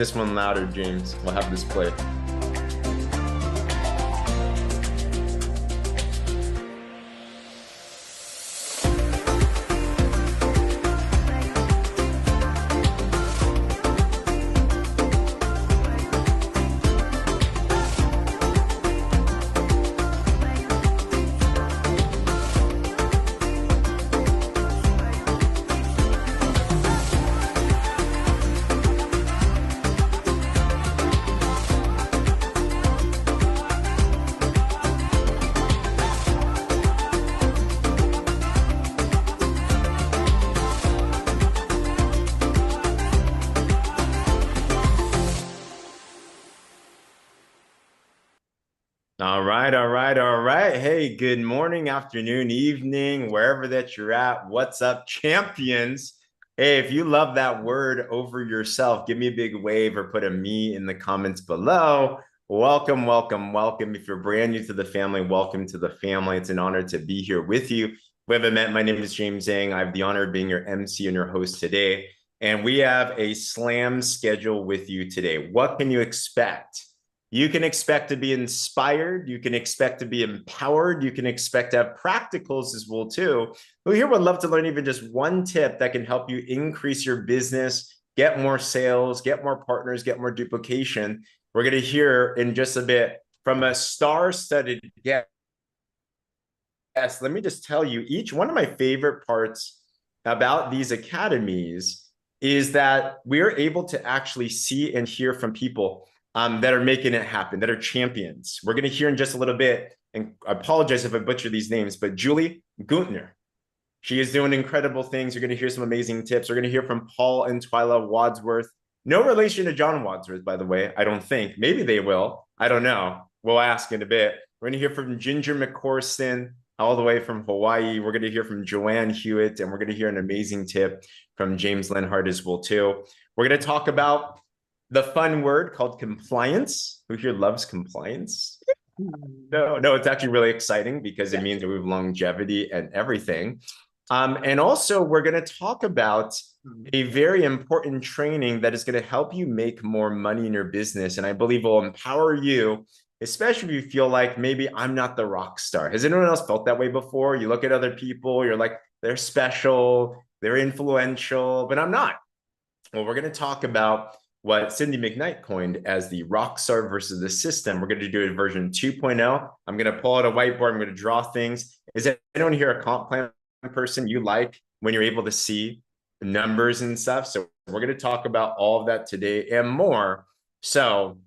This one louder, James. We'll have this play. All right. Hey, good morning, afternoon, evening, wherever that you're at. What's up, champions? Hey, if you love that word over yourself, give me a big wave or put a me in the comments below. Welcome, welcome, welcome. If you're brand new to the family, welcome to the family. It's an honor to be here with you. If we haven't met, my name is James Zheng. I have the honor of being your MC and your host today. And we have a slam schedule with you today. What can you expect? You can expect to be inspired. You can expect to be empowered. You can expect to have practicals as well too. But here would love to learn even just one tip that can help you increase your business, get more sales, get more partners, get more duplication. We're going to hear in just a bit from a star-studded guest. Let me just tell you, each one of my favorite parts about these academies is that we're able to actually see and hear from people that are making it happen, that are champions. We're going to hear in just a little bit, and I apologize if I butcher these names, but Julie Guenthner, she is doing incredible things. You're going to hear some amazing tips. We're going to hear from Paul and Twila Wadsworth. No relation to John Wadsworth, by the way, I don't think. Maybe they will. I don't know. We'll ask in a bit. We're going to hear from Ginger McCorriston, all the way from Hawaii. We're going to hear from Joanne Hewett, and we're going to hear an amazing tip from James Leonhardt as well, too. We're going to talk about the fun word called compliance. Who here loves compliance? No, it's actually really exciting because it means that we have longevity and everything. And also, we're going to talk about a very important training that is going to help you make more money in your business. And I believe will empower you, especially if you feel like maybe I'm not the rock star. Has anyone else felt that way before? You look at other people, you're like, they're special, they're influential, but I'm not. Well, we're going to talk about what Cindy McKnight coined as the rock star versus the system. We're going to do a version 2.0. I'm going to pull out a whiteboard. I'm going to draw things. Is anyone here a comp plan person you like when you're able to see the numbers and stuff? So we're going to talk about all of that today and more. So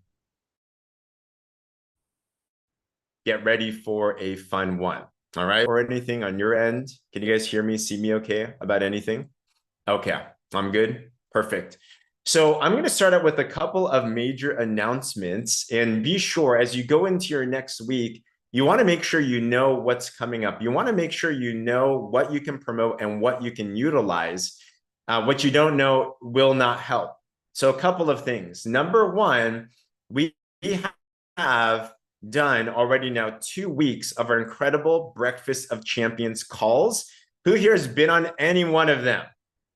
get ready for a fun one. All right. Or anything on your end? Can you guys hear me, see me okay about anything? Okay, I'm good. Perfect. So I'm going to start out with a couple of major announcements, and be sure as you go into your next week, you want to make sure you know what's coming up. You want to make sure you know what you can promote and what you can utilize. What you don't know will not help. So a couple of things. Number one, we have done already now 2 weeks of our incredible Breakfast of Champions calls. Who here has been on any one of them?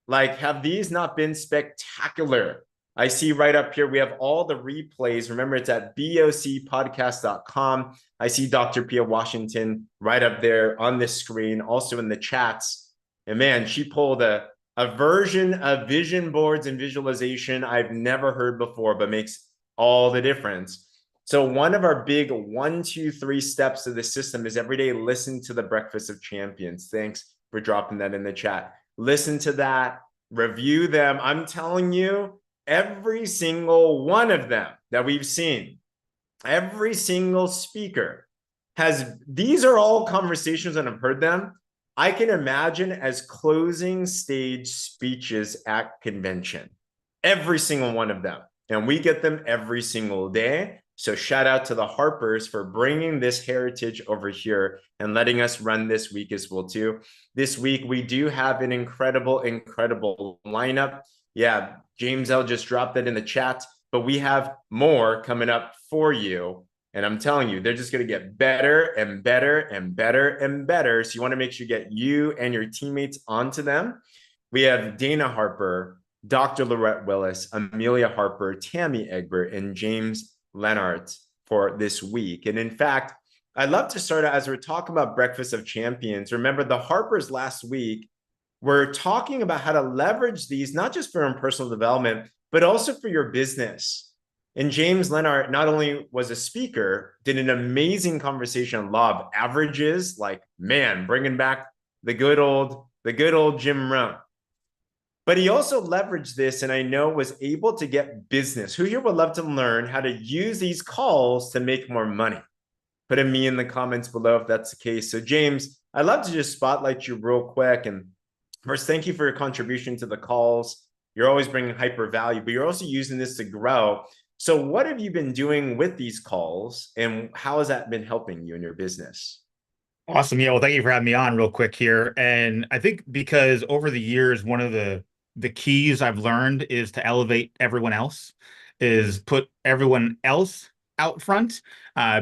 Like, have these not been spectacular? I see right up here, we have all the replays. Remember, it's at bocpodcast.com. I see Dr. Pia Washington right up there on this screen, also in the chats. And man, she pulled a version of vision boards and visualization I've never heard before, but makes all the difference. So one of our big 1, 2, 3 steps of the system is every day listen to the Breakfast of Champions. Thanks for dropping that in the chat. Listen to that, review them. I'm telling you, every single one of them that we've seen, every single speaker these are all conversations and I've heard them. I can imagine as closing stage speeches at convention, every single one of them. And we get them every single day. So shout out to the Harpers for bringing this heritage over here and letting us run this week as well too. This week, we do have an incredible lineup. Yeah, James L just dropped that in the chat, but we have more coming up for you. And I'm telling you, they're just going to get better and better and better and better. So you want to make sure you get you and your teammates onto them. We have Dana Harper, Dr. Lorette Willis, Amelia Harper, Tammy Egbert, and James Leonhardt for this week. And in fact, I'd love to start out as we're talking about Breakfast of Champions. Remember, the Harpers last week were talking about how to leverage these, not just for your own personal development, but also for your business. And James Leonhardt not only was a speaker, did an amazing conversation on law of averages, like, man, bringing back the good old Jim Rohn. But he also leveraged this, and I know was able to get business. Who here would love to learn how to use these calls to make more money? Put a me in the comments below if that's the case. So James, I'd love to just spotlight you real quick. And first, thank you for your contribution to the calls. You're always bringing hyper value, but you're also using this to grow. So what have you been doing with these calls, and how has that been helping you in your business? Awesome. Yeah. Well, thank you for having me on real quick here. And I think because over the years, one of the keys I've learned is to elevate everyone else, is put everyone else out front,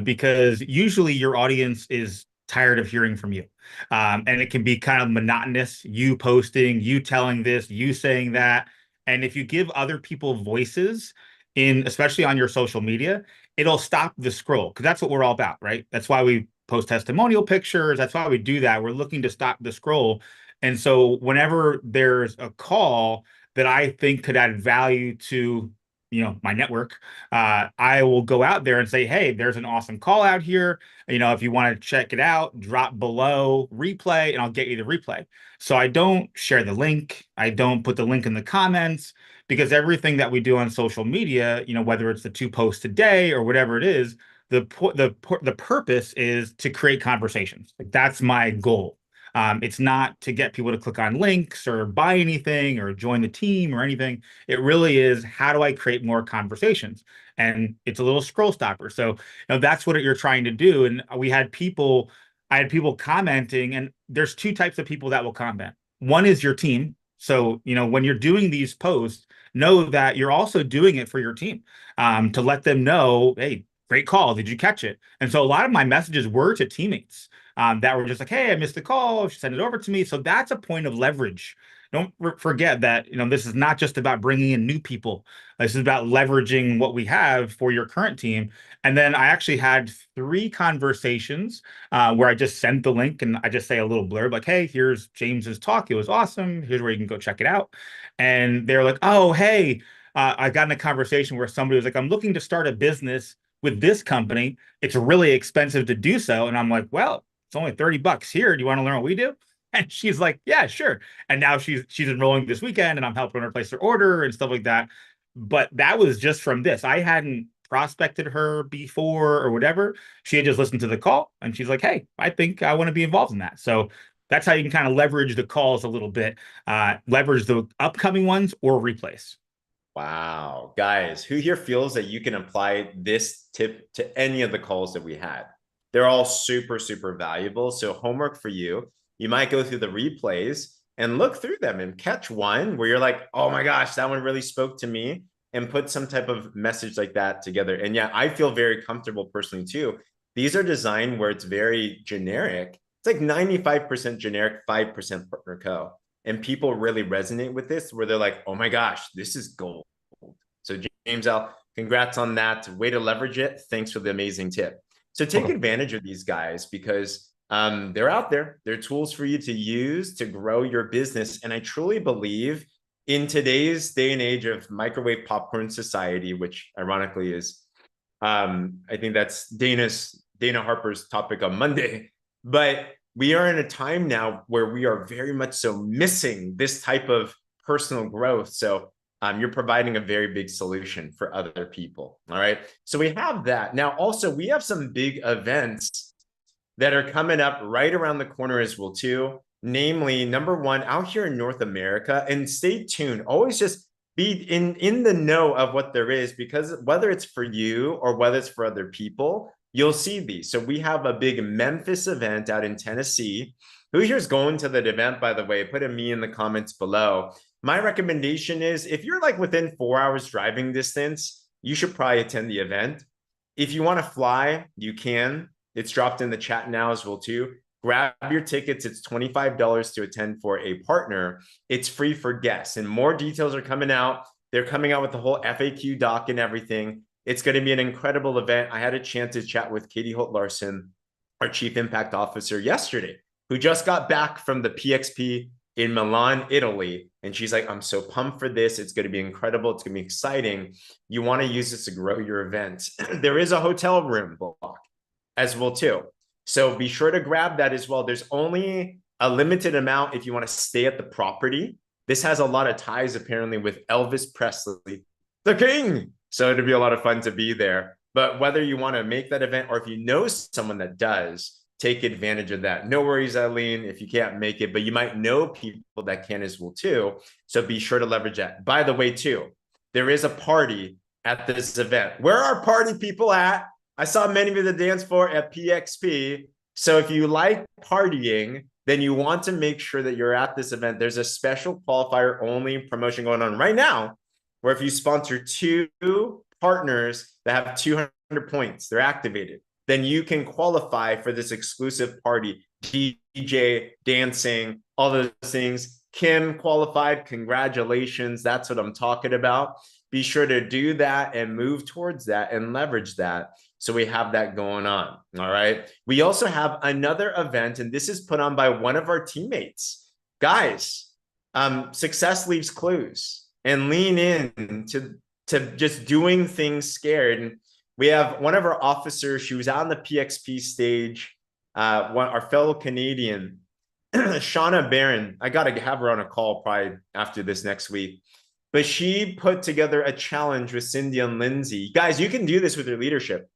because usually your audience is tired of hearing from you. And it can be kind of monotonous, you posting, you telling this, you saying that. And if you give other people voices in, especially on your social media, it'll stop the scroll, because that's what we're all about, right? That's why we post testimonial pictures. That's why we do that. We're looking to stop the scroll. And so whenever there's a call that I think could add value to, my network, I will go out there and say, hey, there's an awesome call out here. If you want to check it out, drop below replay and I'll get you the replay. So I don't share the link. I don't put the link in the comments, because everything that we do on social media, whether it's the 2 posts a day or whatever it is, the purpose is to create conversations. Like, that's my goal. It's not to get people to click on links or buy anything or join the team or anything. It really is, how do I create more conversations? And it's a little scroll stopper. So, that's what you're trying to do. And I had people commenting, and there's 2 types of people that will comment. One is your team. So, when you're doing these posts, know that you're also doing it for your team, to let them know, hey, great call. Did you catch it? And so a lot of my messages were to teammates, that were just like, hey, I missed the call. Send it over to me. So that's a point of leverage. Don't forget that, this is not just about bringing in new people. This is about leveraging what we have for your current team. And then I actually had 3 conversations, where I just sent the link and I just say a little blurb like, hey, here's James's talk. It was awesome. Here's where you can go check it out. And they're like, oh, hey, I got in a conversation where somebody was like, I'm looking to start a business with this company. It's really expensive to do so. And I'm like, well, it's only $30 here. Do you want to learn what we do? And she's like, yeah, sure. And now she's enrolling this weekend, and I'm helping her place her order and stuff like that. But that was just from this. I hadn't prospected her before or whatever. She had just listened to the call, and she's like, hey, I think I want to be involved in that. So that's how you can kind of leverage the calls a little bit, leverage the upcoming ones or replace. Wow. Guys, who here feels that you can apply this tip to any of the calls that we had? They're all super, super valuable. So homework for you. You might go through the replays and look through them and catch one where you're like, oh my gosh, that one really spoke to me, and put some type of message like that together. And yeah, I feel very comfortable personally too. These are designed where it's very generic. It's like 95% generic, 5% PartnerCo. And people really resonate with this, where they're like, oh my gosh, this is gold. So James L, congrats on that. Way to leverage it. Thanks for the amazing tip. So take advantage of these guys, because they're out there. They're tools for you to use to grow your business. And I truly believe in today's day and age of microwave popcorn society, which ironically is, I think that's Dana Harper's topic on Monday, but we are in a time now where we are very much so missing this type of personal growth. So you're providing a very big solution for other people. All right. So we have that. Now, also, we have some big events that are coming up right around the corner as well, too. Namely, number 1, out here in North America. And stay tuned. Always just be in the know of what there is, because whether it's for you or whether it's for other people, you'll see these. So we have a big Memphis event out in Tennessee. Who here's going to that event, by the way? Put a me in the comments below. My recommendation is, if you're like within 4 hours driving distance, you should probably attend the event. If you want to fly, you can. It's dropped in the chat now as well, too. Grab your tickets. It's $25 to attend for a partner. It's free for guests, and more details are coming out. They're coming out with the whole FAQ doc and everything. It's going to be an incredible event. I had a chance to chat with Katie Holt-Larson, our Chief Impact Officer, yesterday, who just got back from the PXP in Milan, Italy. And she's like, I'm so pumped for this. It's going to be incredible. It's going to be exciting. You want to use this to grow your event. There is a hotel room block as well, too. So be sure to grab that as well. There's only a limited amount if you want to stay at the property. This has a lot of ties, apparently, with Elvis Presley, the king. So it'll be a lot of fun to be there. But whether you want to make that event or if you know someone that does, take advantage of that. No worries, Eileen, if you can't make it, but you might know people that can as well too. So be sure to leverage that. By the way, too, there is a party at this event. Where are party people at? I saw many of you at the dance floor at PXP. So if you like partying, then you want to make sure that you're at this event. There's a special qualifier only promotion going on right now, where if you sponsor 2 partners that have 200 points, they're activated, then you can qualify for this exclusive party, DJ, dancing, all those things. Kim qualified, congratulations. That's what I'm talking about. Be sure to do that and move towards that and leverage that. So we have that going on, all right? We also have another event, and this is put on by one of our teammates. Guys, success leaves clues, and lean in to just doing things scared. And we have one of our officers, she was out on the PXP stage, our fellow Canadian, Shauna Barron. I got to have her on a call probably after this next week. But she put together a challenge with Cindy and Lindsay. Guys, you can do this with your leadership.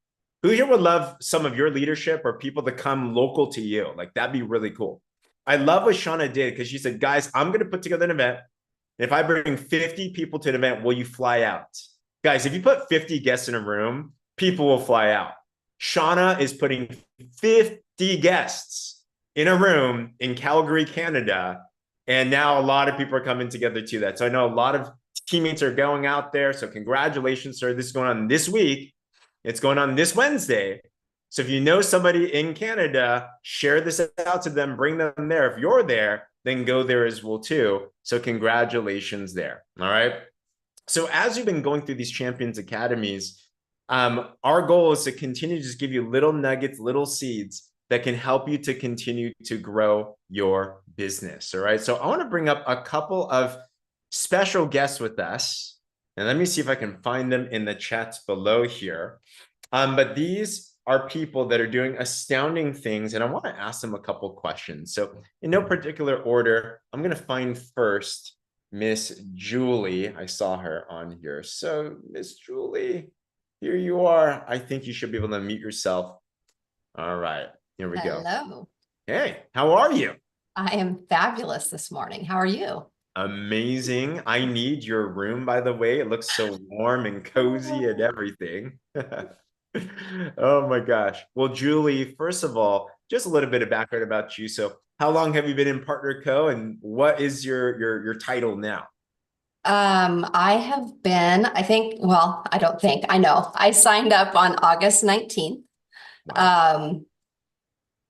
Who here would love some of your leadership or people to come local to you? Like, that'd be really cool. I love what Shauna did because she said, guys, I'm going to put together an event. If I bring 50 people to an event, will you fly out? Guys, if you put 50 guests in a room, people will fly out. Shauna is putting 50 guests in a room in Calgary, Canada. And now a lot of people are coming together to that. So I know a lot of teammates are going out there. So congratulations, sir. This is going on this week. It's going on this Wednesday. So if you know somebody in Canada, share this out to them, bring them there. If you're there, then go there as well too. So congratulations there. All right. So as you've been going through these Champions Academies, our goal is to continue to just give you little nuggets, little seeds that can help you to continue to grow your business. All right. So I want to bring up a couple of special guests with us. And let me see if I can find them in the chats below here. But these are people that are doing astounding things, and I want to ask them a couple questions. So in no particular order, I'm going to find first Miss Julie. I saw her on here. So Miss Julie, here you are. I think you should be able to unmute yourself. All right, here we go. Hello. Hey, how are you? I am fabulous this morning. How are you? Amazing. I need your room, by the way. It looks so warm and cozy and everything. Oh my gosh. Well, Julie, first of all, just a little bit of background about you. So how long have you been in PartnerCo, and what is your title now? I have been, I know. I signed up on August 19th. Wow.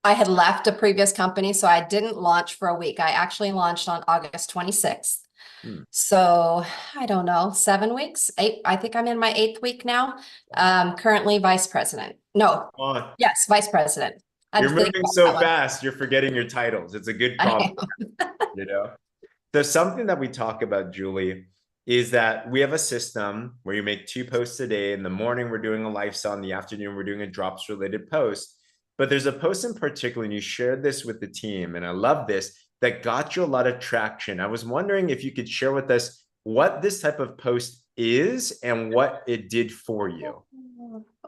I had left a previous company, so I didn't launch for a week. I actually launched on August 26th. So I don't know, 7 weeks, 8. I think I'm in my 8th week now. Currently vice president. No, yes, vice president. You're moving so fast, you're forgetting your titles. It's a good problem, you know? So something that we talk about, Julie, is that we have a system where you make 2 posts a day. In the morning, we're doing a lifestyle. In the afternoon, we're doing a drops related post. But there's a post in particular, and you shared this with the team, and I love this, that got you a lot of traction. I was wondering if you could share with us what this type of post is and what it did for you.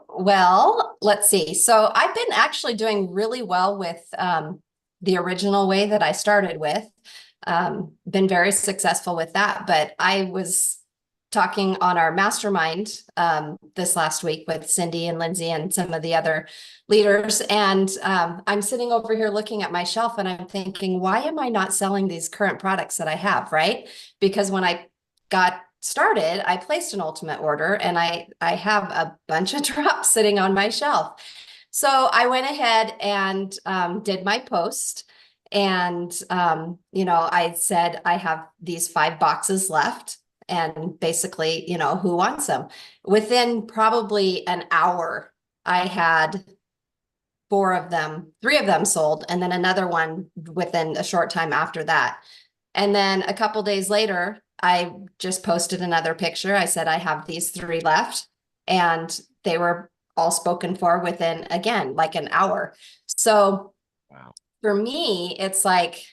Well, let's see. So I've been actually doing really well with the original way that I started with. Been very successful with that, but I was talking on our mastermind this last week with Cindy and Lindsay and some of the other leaders. And I'm sitting over here looking at my shelf and I'm thinking, why am I not selling these current products that I have, right? Because when I got started, I placed an ultimate order and I have a bunch of drops sitting on my shelf. So I went ahead and did my post. And, I said, I have these 5 boxes left. And basically, who wants them? Within probably an hour, I had 3 of them sold, and then another one within a short time after that. And then a couple days later, I just posted another picture. I said, I have these 3 left, and they were all spoken for within, again, like an hour. So Wow. For me, it's like,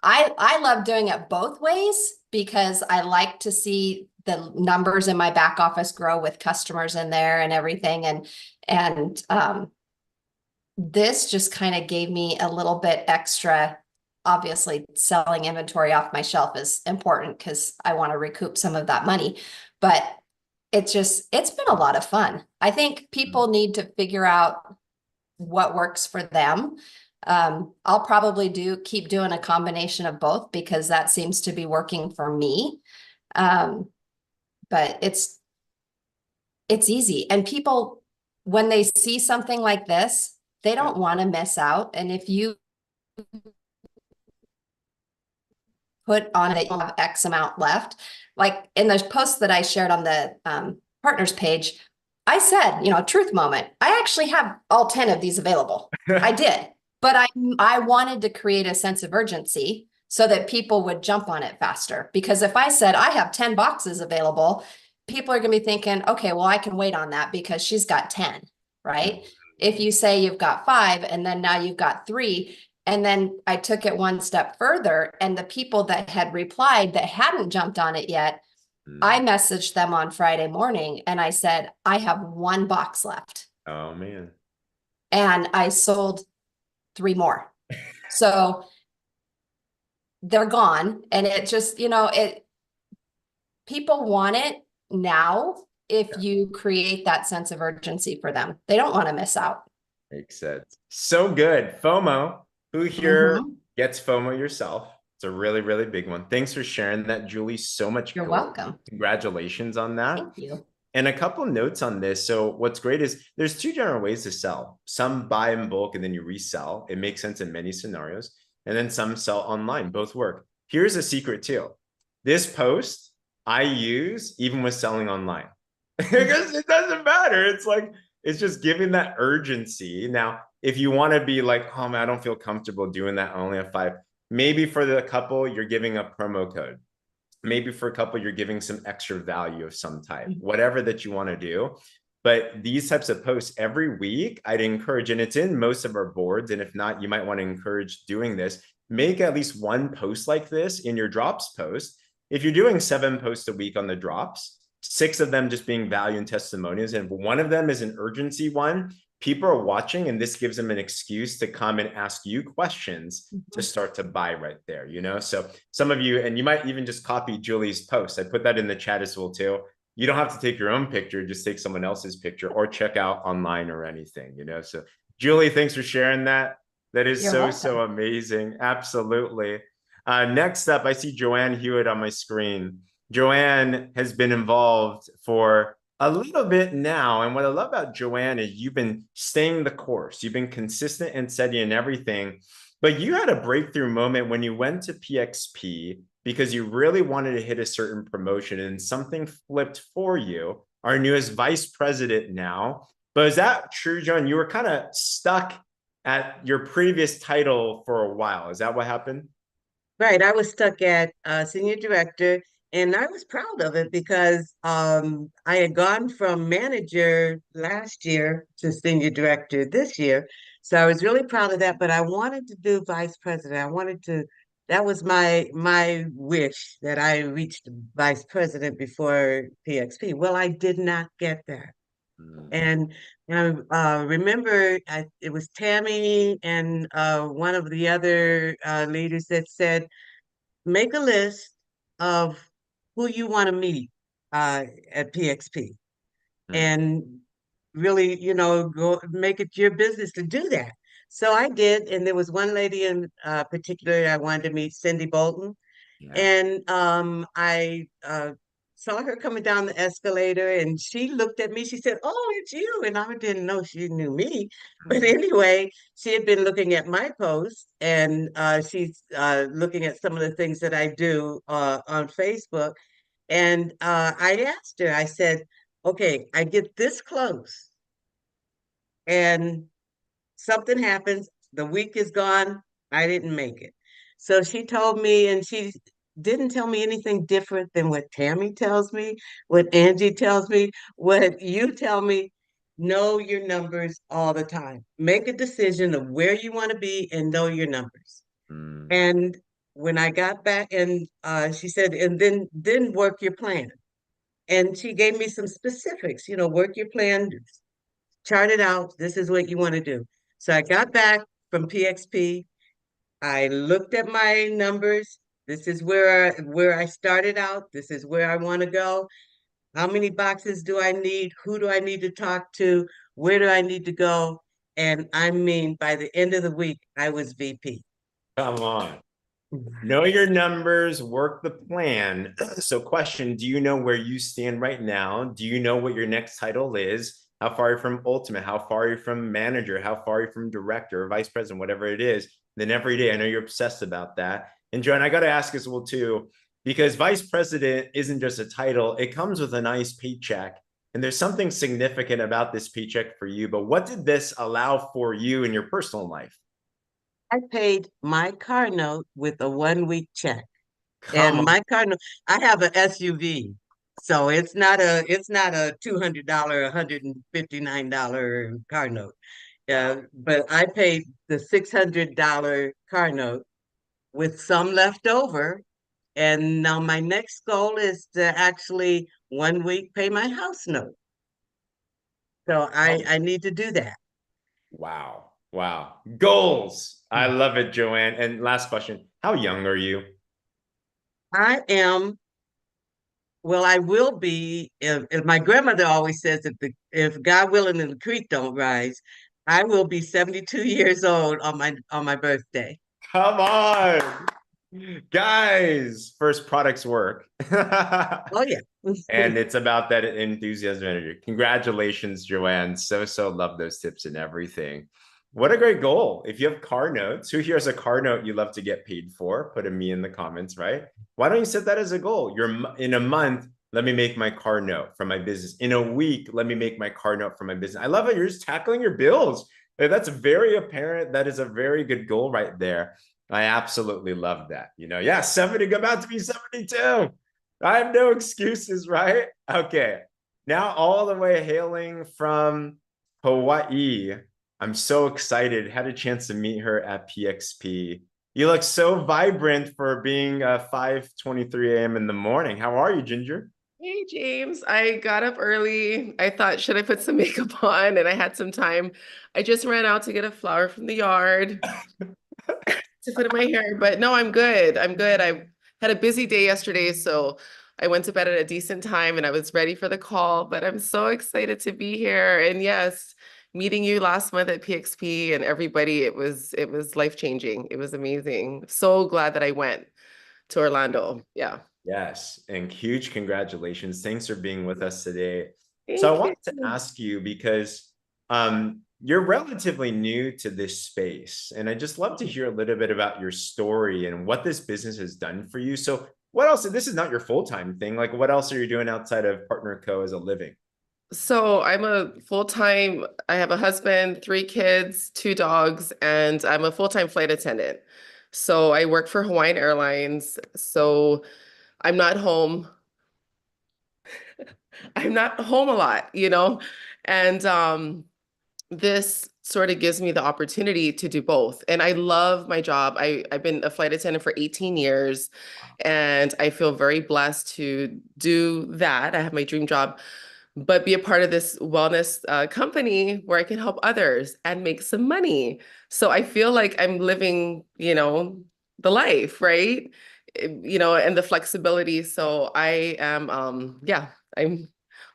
I love doing it both ways because I like to see the numbers in my back office grow with customers in there and everything. And this just kind of gave me a little bit extra. Obviously, selling inventory off my shelf is important because I want to recoup some of that money. But it's been a lot of fun. I think people need to figure out what works for them. I'll probably keep doing a combination of both because that seems to be working for me. But it's easy. And people, when they see something like this, they don't want to miss out. And if you put on it, you have X amount left, like in the post that I shared on the partners page, I said, truth moment. I actually have all 10 of these available. I did, but I wanted to create a sense of urgency so that people would jump on it faster. Because if I said I have 10 boxes available, people are going to be thinking, okay, well, I can wait on that because she's got 10, right? If you say you've got 5 and then now you've got 3, and then I took it one step further, and the people that had replied that hadn't jumped on it yet, I messaged them on Friday morning and I said, I have 1 box left. Oh, man. And I sold 3 more. So they're gone. And it just, people want it now if you create that sense of urgency for them. They don't want to miss out. Makes sense. So good. FOMO. Who here gets FOMO yourself? It's a really, really big one. Thanks for sharing that, Julie. So much. You're welcome. Congratulations on that. Thank you. And a couple notes on this. So what's great is there's 2 general ways to sell. Some buy in bulk and then you resell. It makes sense in many scenarios. And then some sell online. Both work. Here's a secret too. This post I use even with selling online. Because it doesn't matter. It's like, it's just giving that urgency. Now, if you want to be like, oh man, I don't feel comfortable doing that, I only have 5. Maybe for the couple, you're giving a promo code. Maybe for a couple, you're giving some extra value of some type, whatever that you want to do. But these types of posts every week, I'd encourage, and it's in most of our boards. And if not, you might want to encourage doing this. Make at least 1 post like this in your drops post. If you're doing 7 posts a week on the drops, 6 of them just being value and testimonials, and 1 of them is an urgency one, people are watching, and this gives them an excuse to come and ask you questions to start to buy right there, So some of you, and you might even just copy Julie's post. I put that in the chat as well too. You don't have to take your own picture, just take someone else's picture or check out online or anything, So Julie, thanks for sharing that. That is so amazing. Absolutely. Next up, I see Joanne Hewett on my screen. Joanne has been involved for a little bit now. And what I love about Joanne is you've been staying the course. You've been consistent and steady in everything. But you had a breakthrough moment when you went to PXP because you really wanted to hit a certain promotion and something flipped for you. Our newest vice president now. But is that true, Joanne? You were kind of stuck at your previous title for a while. Is that what happened? Right. I was stuck at senior director. And I was proud of it because I had gone from manager last year to senior director this year. So I was really proud of that, but I wanted to do vice president. That was my wish, that I reached vice president before PXP. Well, I did not get that. And I remember it was Tammy and one of the other leaders that said, make a list of who you want to meet at PXP, and really, go make it your business to do that. So I did, and there was one lady in particular I wanted to meet, Cindy Bolton, and I saw her coming down the escalator, and she looked at me. She said, "Oh, it's you." And I didn't know she knew me. But anyway, she had been looking at my post, and she's looking at some of the things that I do on Facebook. And I asked her, I said, "Okay, I get this close and something happens, the week is gone, I didn't make it." So she told me, and she didn't tell me anything different than what Tammy tells me, what Angie tells me, what you tell me. Know your numbers all the time. Make a decision of where you want to be and know your numbers. Mm. And when I got back, and she said, and then work your plan. And she gave me some specifics, work your plan, chart it out. This is what you want to do. So I got back from PXP. I looked at my numbers. This is where I started out. This is where I want to go. How many boxes do I need? Who do I need to talk to? Where do I need to go? And I mean, by the end of the week, I was VP. Come on. Know your numbers, work the plan. So question, do you know where you stand right now? Do you know what your next title is? How far are you from ultimate? How far are you from manager? How far are you from director or vice president, whatever it is? Then every day, I know you're obsessed about that. And Joanne, I got to ask as well too, because vice president isn't just a title, it comes with a nice paycheck. And there's something significant about this paycheck for you, but what did this allow for you in your personal life? I paid my car note with a 1 week check. Come on. My car note, I have an SUV. So it's not a $200, $159 car note. But I paid the $600 car note with some left over. And now my next goal is to actually 1 week pay my house note. So I need to do that. Wow. Wow. Goals. I love it, Joanne. And last question, how young are you? I am, well, I will be, if my grandmother always says, if God willing and the creek don't rise, I will be 72 years old on my birthday. Come on. Guys, first products work. Oh yeah. And it's about that enthusiasm energy. Congratulations, Joanne. So love those tips and everything. What a great goal. If you have car notes, who here has a car note you love to get paid for? Put a me in the comments, right? Why don't you set that as a goal? In a month, let me make my car note from my business. In a week, let me make my car note from my business. I love how you're just tackling your bills. That's very apparent. That is a very good goal right there. I absolutely love that. Yeah, 70, about to be 72. I have no excuses, right? Okay. Now all the way hailing from Hawaii. I'm so excited. Had a chance to meet her at PXP. You look so vibrant for being 5:23 a.m. in the morning. How are you, Ginger? Hey, James. I got up early. I thought, should I put some makeup on? And I had some time. I just ran out to get a flower from the yard to put in my hair. But no, I'm good. I'm good. I had a busy day yesterday, so I went to bed at a decent time and I was ready for the call. But I'm so excited to be here. And yes, meeting you last month at PXP and everybody, it was life-changing. It was amazing. So glad that I went to Orlando. Yeah. Yes, and huge congratulations. Thanks for being with us today. Thank So I you. wanted to ask you because you're relatively new to this space, and I just love to hear a little bit about your story and what this business has done for you. So what else? This is not your full-time thing. Like, what else are you doing outside of PartnerCo as a living? So I'm a full-time, I have a husband, 3 kids, 2 dogs, and I'm a full-time flight attendant. So I work for Hawaiian Airlines. So I'm not home. I'm not home a lot, and this sort of gives me the opportunity to do both. And I love my job. I've been a flight attendant for 18 years, and I feel very blessed to do that. I have my dream job, but be a part of this wellness company where I can help others and make some money. So I feel like I'm living, the life, right? And the flexibility. So I am, I'm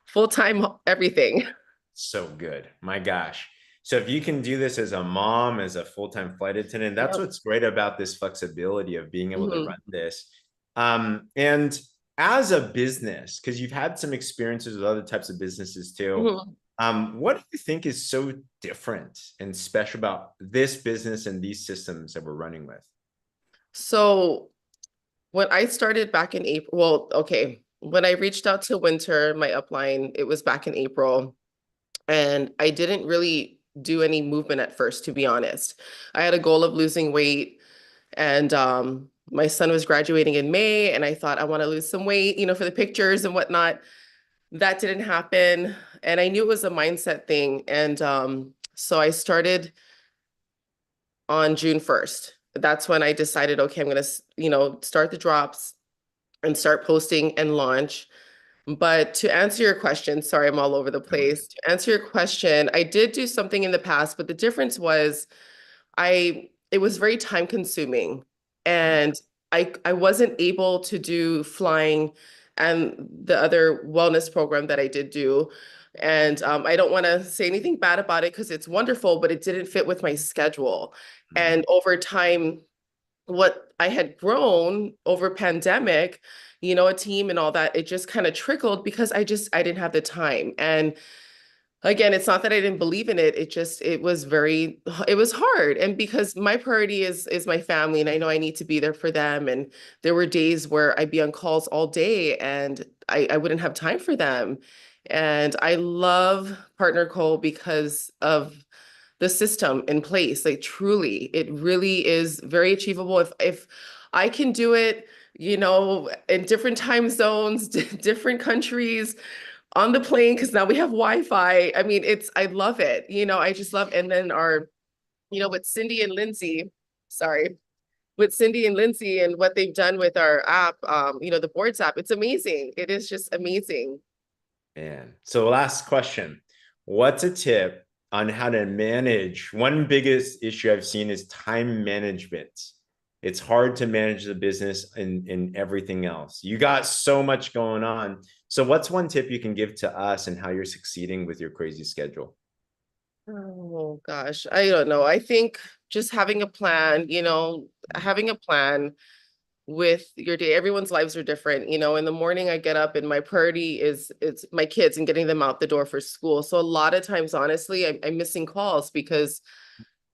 full-time everything. So good. My gosh. So if you can do this as a mom, as a full-time flight attendant, that's Yep. what's great about this flexibility of being able to Mhm. run this. And as a business, because you've had some experiences with other types of businesses too, what do you think is so different and special about this business and these systems that we're running with? So when I started back in April, well, okay, when I reached out to Winter, my upline, it was back in April, and I didn't really do any movement at first, to be honest. I had a goal of losing weight, and my son was graduating in May, and I thought I want to lose some weight, for the pictures and whatnot. That didn't happen, and I knew it was a mindset thing, and so I started on June 1st. That's when I decided, okay, I'm going to, start the drops and start posting and launch. But to answer your question, sorry, I'm all over the place. To answer your question, I did do something in the past, but the difference was it was very time consuming, and I wasn't able to do flying and the other wellness program that I did do. And I don't want to say anything bad about it because it's wonderful, but it didn't fit with my schedule. And over time, what I had grown over pandemic, a team and all that, it just kind of trickled because I didn't have the time. And again, it's not that I didn't believe in it. It was hard. And because my priority is my family, and I know I need to be there for them. And there were days where I'd be on calls all day and I wouldn't have time for them. And I love PartnerCo because of the system in place. Like truly, it really is very achievable. If I can do it, in different time zones, different countries, on the plane, because now we have Wi-Fi. I mean, I love it. I just love, and then with Cindy and Lindsay, with Cindy and Lindsay and what they've done with our app, the boards app, it's amazing. It is just amazing. And so last question, what's a tip on how to manage? One biggest issue I've seen is time management. It's hard to manage the business and everything else. You got so much going on. So what's one tip you can give to us and how you're succeeding with your crazy schedule? Oh gosh, I don't know. I think just having a plan, having a plan with your day. Everyone's lives are different. In the morning I get up and my priority is it's my kids and getting them out the door for school. So a lot of times, honestly, I'm missing calls because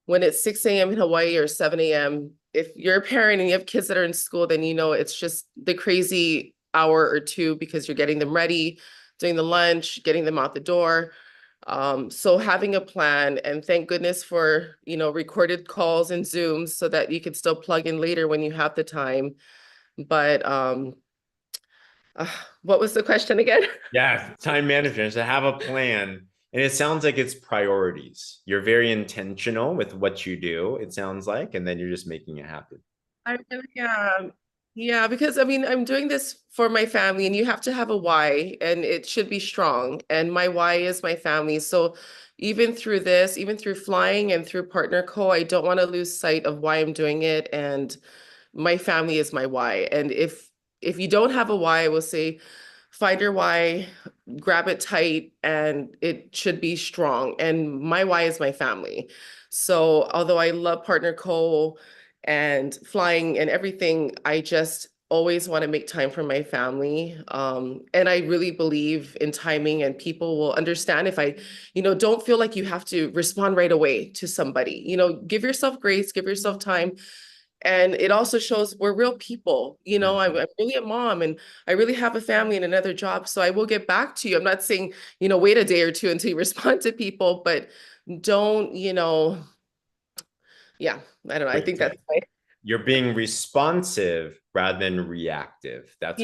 when it's 6 a.m. in Hawaii or 7 a.m., if you're a parent and you have kids that are in school, then it's just the crazy hour or two because you're getting them ready, doing the lunch, getting them out the door. So having a plan, and thank goodness for, recorded calls and Zooms so that you can still plug in later when you have the time. But what was the question again? Yeah, time management, to have a plan. And it sounds like it's priorities. You're very intentional with what you do, it sounds like, and then you're just making it happen. Yeah, because I'm doing this for my family, and you have to have a why, and it should be strong. And my why is my family. So even through this, even through flying and through PartnerCo, I don't want to lose sight of why I'm doing it. And my family is my why. And if you don't have a why, I will say, find your why, grab it tight, and it should be strong. And my why is my family. So although I love PartnerCo and flying and everything, I just always want to make time for my family. And I really believe in timing, and people will understand if I, don't feel like you have to respond right away to somebody. Give yourself grace, give yourself time. And it also shows we're real people. I'm really a mom, and I really have a family and another job. So I will get back to you. I'm not saying, wait a day or two until you respond to people, but don't, yeah, I don't know. I think that's right. You're being responsive rather than reactive. That's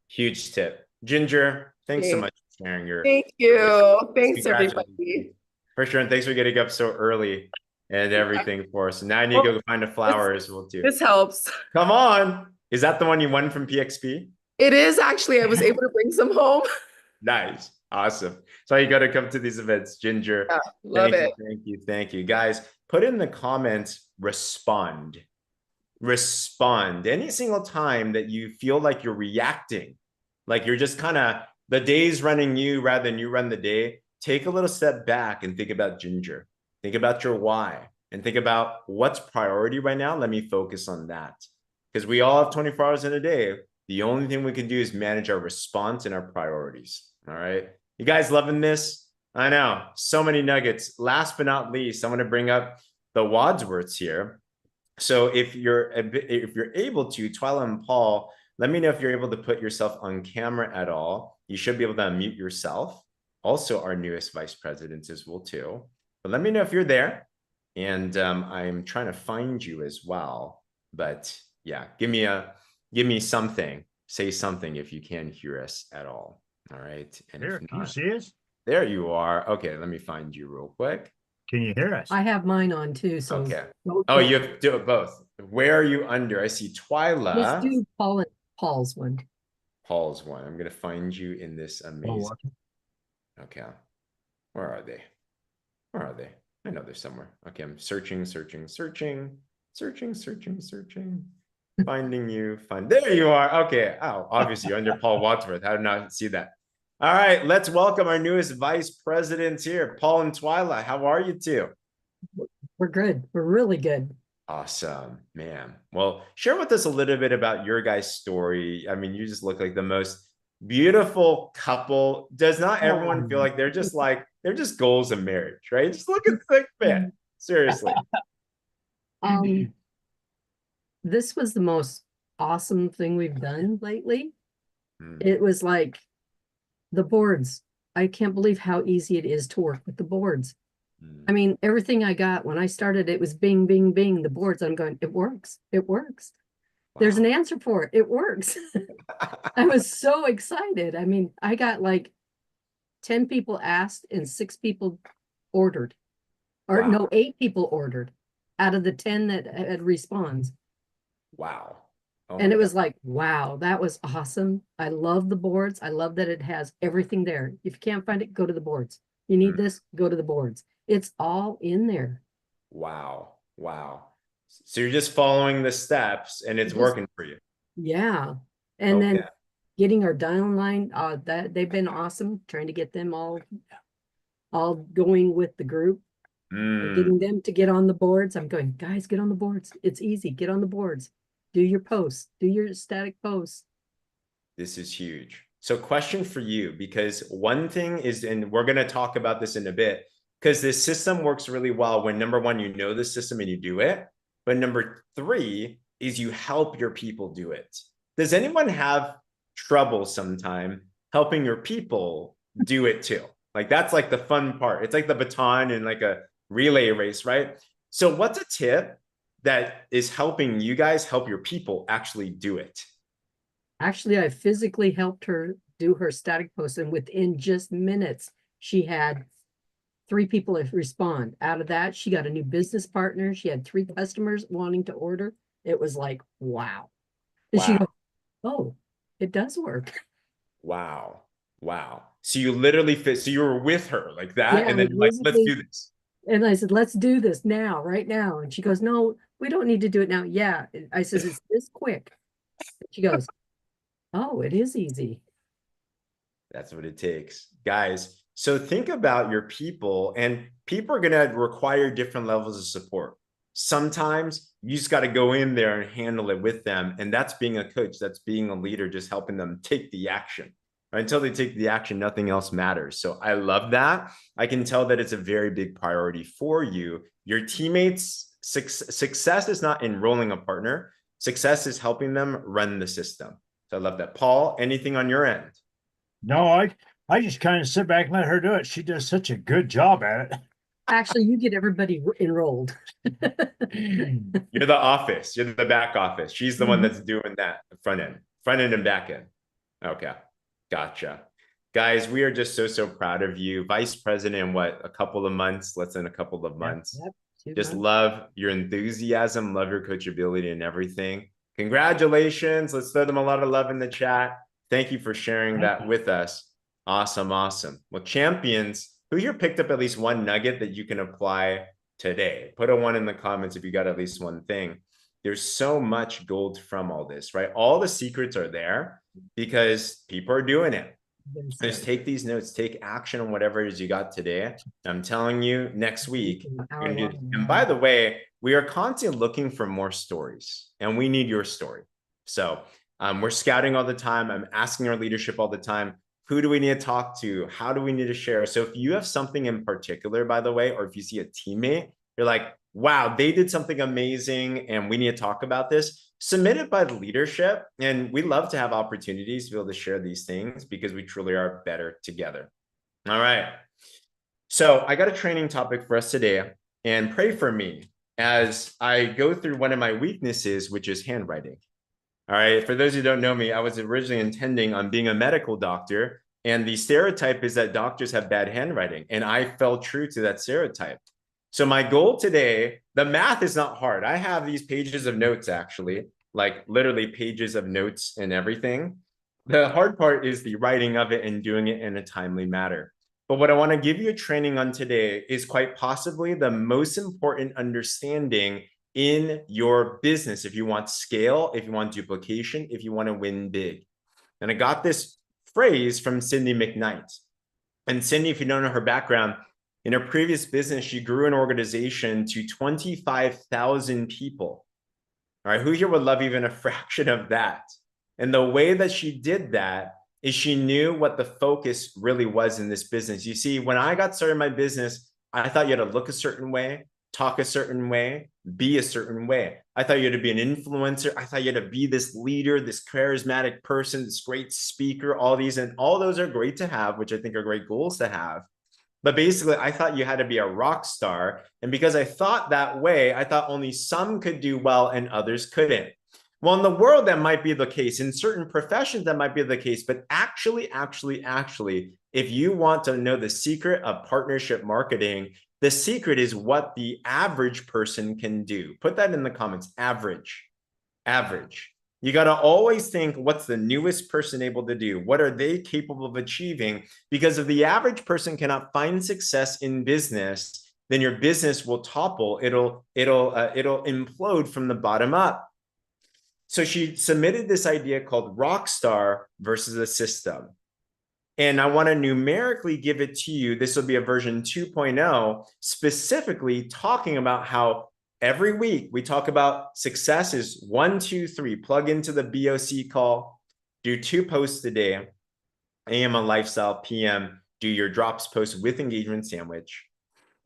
huge tip. Ginger, thanks so much for sharing your. Thank you. Thanks, everybody. For sure. And thanks for getting up so early and everything for us. Now I need to go find the flowers. This helps. Come on. Is that the one you won from PXP? It is actually. I was able to bring some home. Nice. Awesome. So you got to come to these events, Ginger. Yeah, love it. Thank you. Guys, put in the comments, respond. Any single time that you feel like you're reacting, like you're just kind of, the day's running you rather than you run the day, take a little step back and think about Ginger. Think about your why and think about what's priority right now. Let me focus on that. Because we all have 24 hours in a day. The only thing we can do is manage our response and our priorities. All right. You guys loving this? I know, so many nuggets. Last but not least, I'm going to bring up the Wadsworths here. So if you're able to, Twila and Paul, let me know if you're able to put yourself on camera at all. You should be able to unmute yourself. Also, our newest vice presidents as well too. But let me know if you're there. And I'm trying to find you as well. But yeah, give me something. Say something if you can hear us at all. All right. And Here, if can you not, see us? there you are. Okay, let me find you real quick. Can you hear us? I have mine on too, so. Okay. Oh, you have to do it both. Where are you under? I see Twila. Let's do Paul's one. Paul's one. I'm gonna find you in this amazing. Okay. Where are they? Where are they? I know they're somewhere. Okay, I'm searching. Finding you. There you are. Okay. Oh, obviously you're under Paul Wadsworth. How did I not see that? All right, let's welcome our newest vice presidents here, Paul and Twila. How are you two? We're good. We're really good. Awesome, man. Well, share with us a little bit about your guys' story. I mean, you just look like the most beautiful couple. Does not everyone feel like they're just goals of marriage, right? Just look at the man. Seriously. This was the most awesome thing we've done lately. Mm. It was like the boards. I can't believe how easy it is to work with the boards. I mean, everything I got when I started, it was bing, bing, bing, the boards. I'm going, it works. It works. Wow. There's an answer for it. It works. I was so excited. I mean, I got like 10 people asked and 6 people ordered. Or no, 8 people ordered out of the 10 that had responds. Wow. Oh and it was like, wow, that was awesome. I love the boards. I love that it has everything there. If you can't find it, go to the boards. You need this, go to the boards. It's all in there. Wow. Wow. So you're just following the steps and it's working for you. Yeah. And then getting our dial line, that they've been awesome, trying to get them all going with the group. Getting them to get on the boards. I'm going, guys, get on the boards. It's easy. Get on the boards. Do your posts. Do your static posts. This is huge. So question for you, because one thing is, and we're going to talk about this in a bit, because this system works really well when, number one, you know the system and you do it. But number 3 is you help your people do it. Does anyone have trouble sometime helping your people do it too? Like that's like the fun part. It's like the baton and like a relay race, right? So what's a tip that is helping you guys help your people actually do it? Actually, I physically helped her do her static post, and within just minutes, she had 3 people respond. Out of that, she got a new business partner. She had 3 customers wanting to order. It was like, wow. And she goes, oh, it does work. Wow. Wow. So you literally so you were with her like that, and then you're like, let's do this. And I said, let's do this now, right now. And she goes, no, we don't need to do it now. Yeah. I said, it's this quick. She goes, oh, it is easy. That's what it takes, guys. So think about your people, and people are going to require different levels of support. Sometimes you just got to go in there and handle it with them. And that's being a coach. That's being a leader, just helping them take the action. Right? Until they take the action, nothing else matters. So I love that. I can tell that it's a very big priority for you. Your teammates' success is not enrolling a partner. Success is helping them run the system. So I love that. Paul, anything on your end? No, I just kind of sit back and let her do it. She does such a good job at it. Actually, you get everybody enrolled. You're the office. You're the back office. She's the one that's doing that front end and back end. Okay. Gotcha. Guys, we are just so proud of you. Vice President in what, a couple of months, less than a couple of months. Yep, just love your enthusiasm, love your coachability and everything. Congratulations. Let's throw them a lot of love in the chat. Thank you for sharing that with us. Awesome, awesome. Well, champions, who here picked up at least one nugget that you can apply today? Put a 1 in the comments if you got at least one thing. There's so much gold from all this, right? All the secrets are there because people are doing it. Just take these notes, take action on whatever it is you got today. I'm telling you, next week, you're gonna do this. And by the way, we are constantly looking for more stories, and we need your story. So We're scouting all the time. I'm asking our leadership all the time, who do we need to talk to? How do we need to share? So if you have something in particular, by the way, or if you see a teammate, you're like, wow, they did something amazing and we need to talk about this, submit it by the leadership. And we love to have opportunities to be able to share these things because we truly are better together. All right. So I got a training topic for us today, and pray for me as I go through one of my weaknesses, which is handwriting. All right. For those who don't know me, I was originally intending on being a medical doctor, and the stereotype is that doctors have bad handwriting, and I fell true to that stereotype. So my goal today, the math is not hard. I have these pages of notes, actually, like literally pages of notes and everything. The hard part is the writing of it and doing it in a timely manner. But what I want to give you a training on today is quite possibly the most important understanding in your business. If you want scale, if you want duplication, if you want to win big. And I got this phrase from Cindy McKnight. And Cindy, if you don't know her background, in her previous business, she grew an organization to 25,000 people. All right, who here would love even a fraction of that? And the way that she did that is she knew what the focus really was in this business. You see, when I got started in my business, I thought you had to look a certain way, talk a certain way, be a certain way. I thought you had to be an influencer. I thought you had to be this leader, this charismatic person, this great speaker, all these, and all those are great to have, which I think are great goals to have. But basically, I thought you had to be a rock star. And because I thought that way, I thought only some could do well and others couldn't. Well, in the world, that might be the case. In certain professions, that might be the case. But actually, if you want to know the secret of partnership marketing, the secret is what the average person can do. Put that in the comments, average. You got to always think, what's the newest person able to do? What are they capable of achieving? Because if the average person cannot find success in business, then your business will topple. It'll implode from the bottom up. So she submitted this idea called Rockstar versus a system. And I want to numerically give it to you. This will be a version 2.0, specifically talking about how every week we talk about success is 1, 2, 3, plug into the BOC call, do 2 posts a day, AM on lifestyle, PM, do your drops post with engagement sandwich.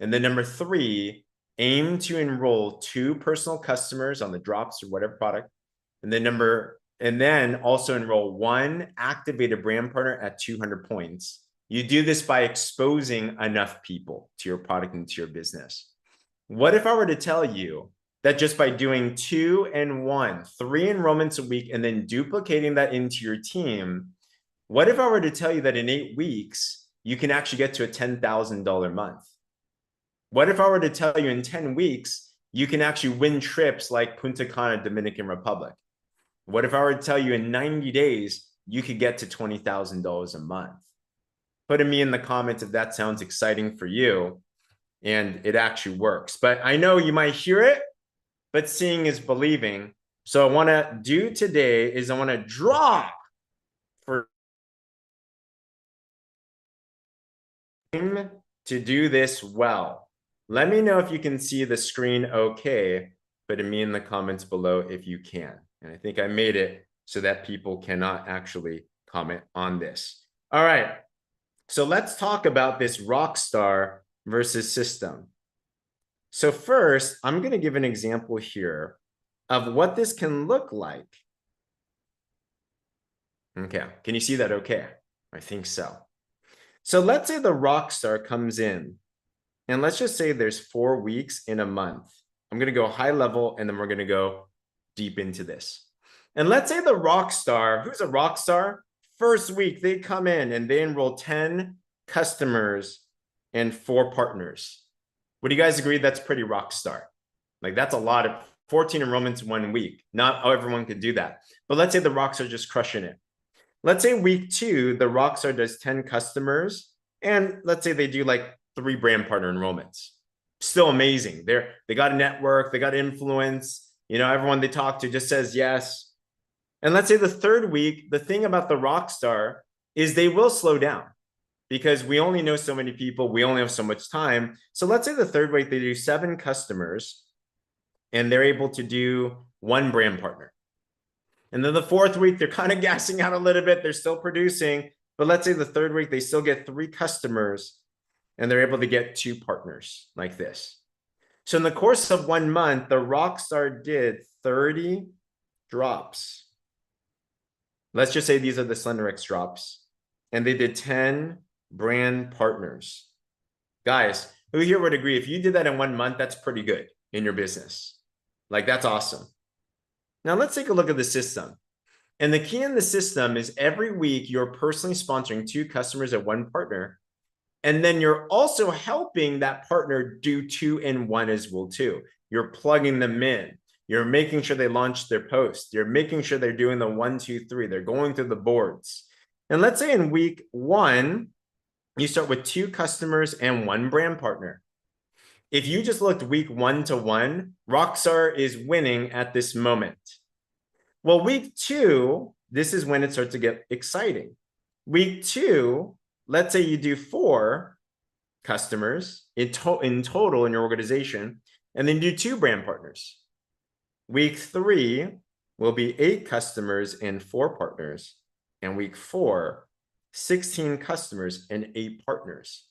And then number 3, aim to enroll 2 personal customers on the drops or whatever product. And then also enroll 1 activated brand partner at 200 points. You do this by exposing enough people to your product and to your business. What if I were to tell you that just by doing 2 and 1, 3 enrollments a week, and then duplicating that into your team, what if I were to tell you that in 8 weeks, you can actually get to a $10,000 month? What if I were to tell you in 10 weeks, you can actually win trips like Punta Cana, Dominican Republic? What if I were to tell you in 90 days, you could get to $20,000 a month? Put me in the comments if that sounds exciting for you and it actually works. But I know you might hear it, but seeing is believing. So I want to do today is I want to drop for to do this well. Let me know if you can see the screen okay. Put me in the comments below if you can. And I think I made it so that people cannot actually comment on this. All right. So let's talk about this rockstar versus system. So first, I'm going to give an example here of what this can look like. Okay. Can you see that okay? I think so. So let's say the rockstar comes in, and let's just say there's 4 weeks in a month. I'm going to go high level, and then we're going to go deep into this. And let's say the rock star, who's a rock star? First week, they come in and they enroll 10 customers and 4 partners. Would you guys agree that's pretty rock star? Like that's a lot of 14 enrollments in 1 week. Not everyone could do that. But let's say the rock star just crushing it. Let's say week 2, the rock star does 10 customers. And let's say they do like 3 brand partner enrollments. Still amazing. They got a network, they got influence. You know, everyone they talk to just says yes. And let's say the 3rd week, the thing about the rock star is they will slow down because we only know so many people. We only have so much time. So let's say the 3rd week, they do 7 customers and they're able to do 1 brand partner. And then the fourth week, they're kind of gassing out a little bit. They're still producing. But let's say the third week, they still get 3 customers and they're able to get 2 partners like this. So in the course of 1 month, the Rockstar did 30 drops. Let's just say these are the SlenderX drops. And they did 10 brand partners. Guys, who here would agree? If you did that in 1 month, that's pretty good in your business. Like, that's awesome. Now let's take a look at the system. And the key in the system is every week you're personally sponsoring 2 customers at 1 partner. And then you're also helping that partner do 2 in 1 as well too. You're plugging them in. You're making sure they launch their post. You're making sure they're doing the 1, 2, 3. They're going through the boards. And let's say in week 1, you start with 2 customers and 1 brand partner. If you just looked week 1 to 1, Rockstar is winning at this moment. Well, week 2, this is when it starts to get exciting. Week 2, let's say you do 4 customers in total in your organization, and then do 2 brand partners. Week 3 will be 8 customers and 4 partners. And week 4, 16 customers and 8 partners.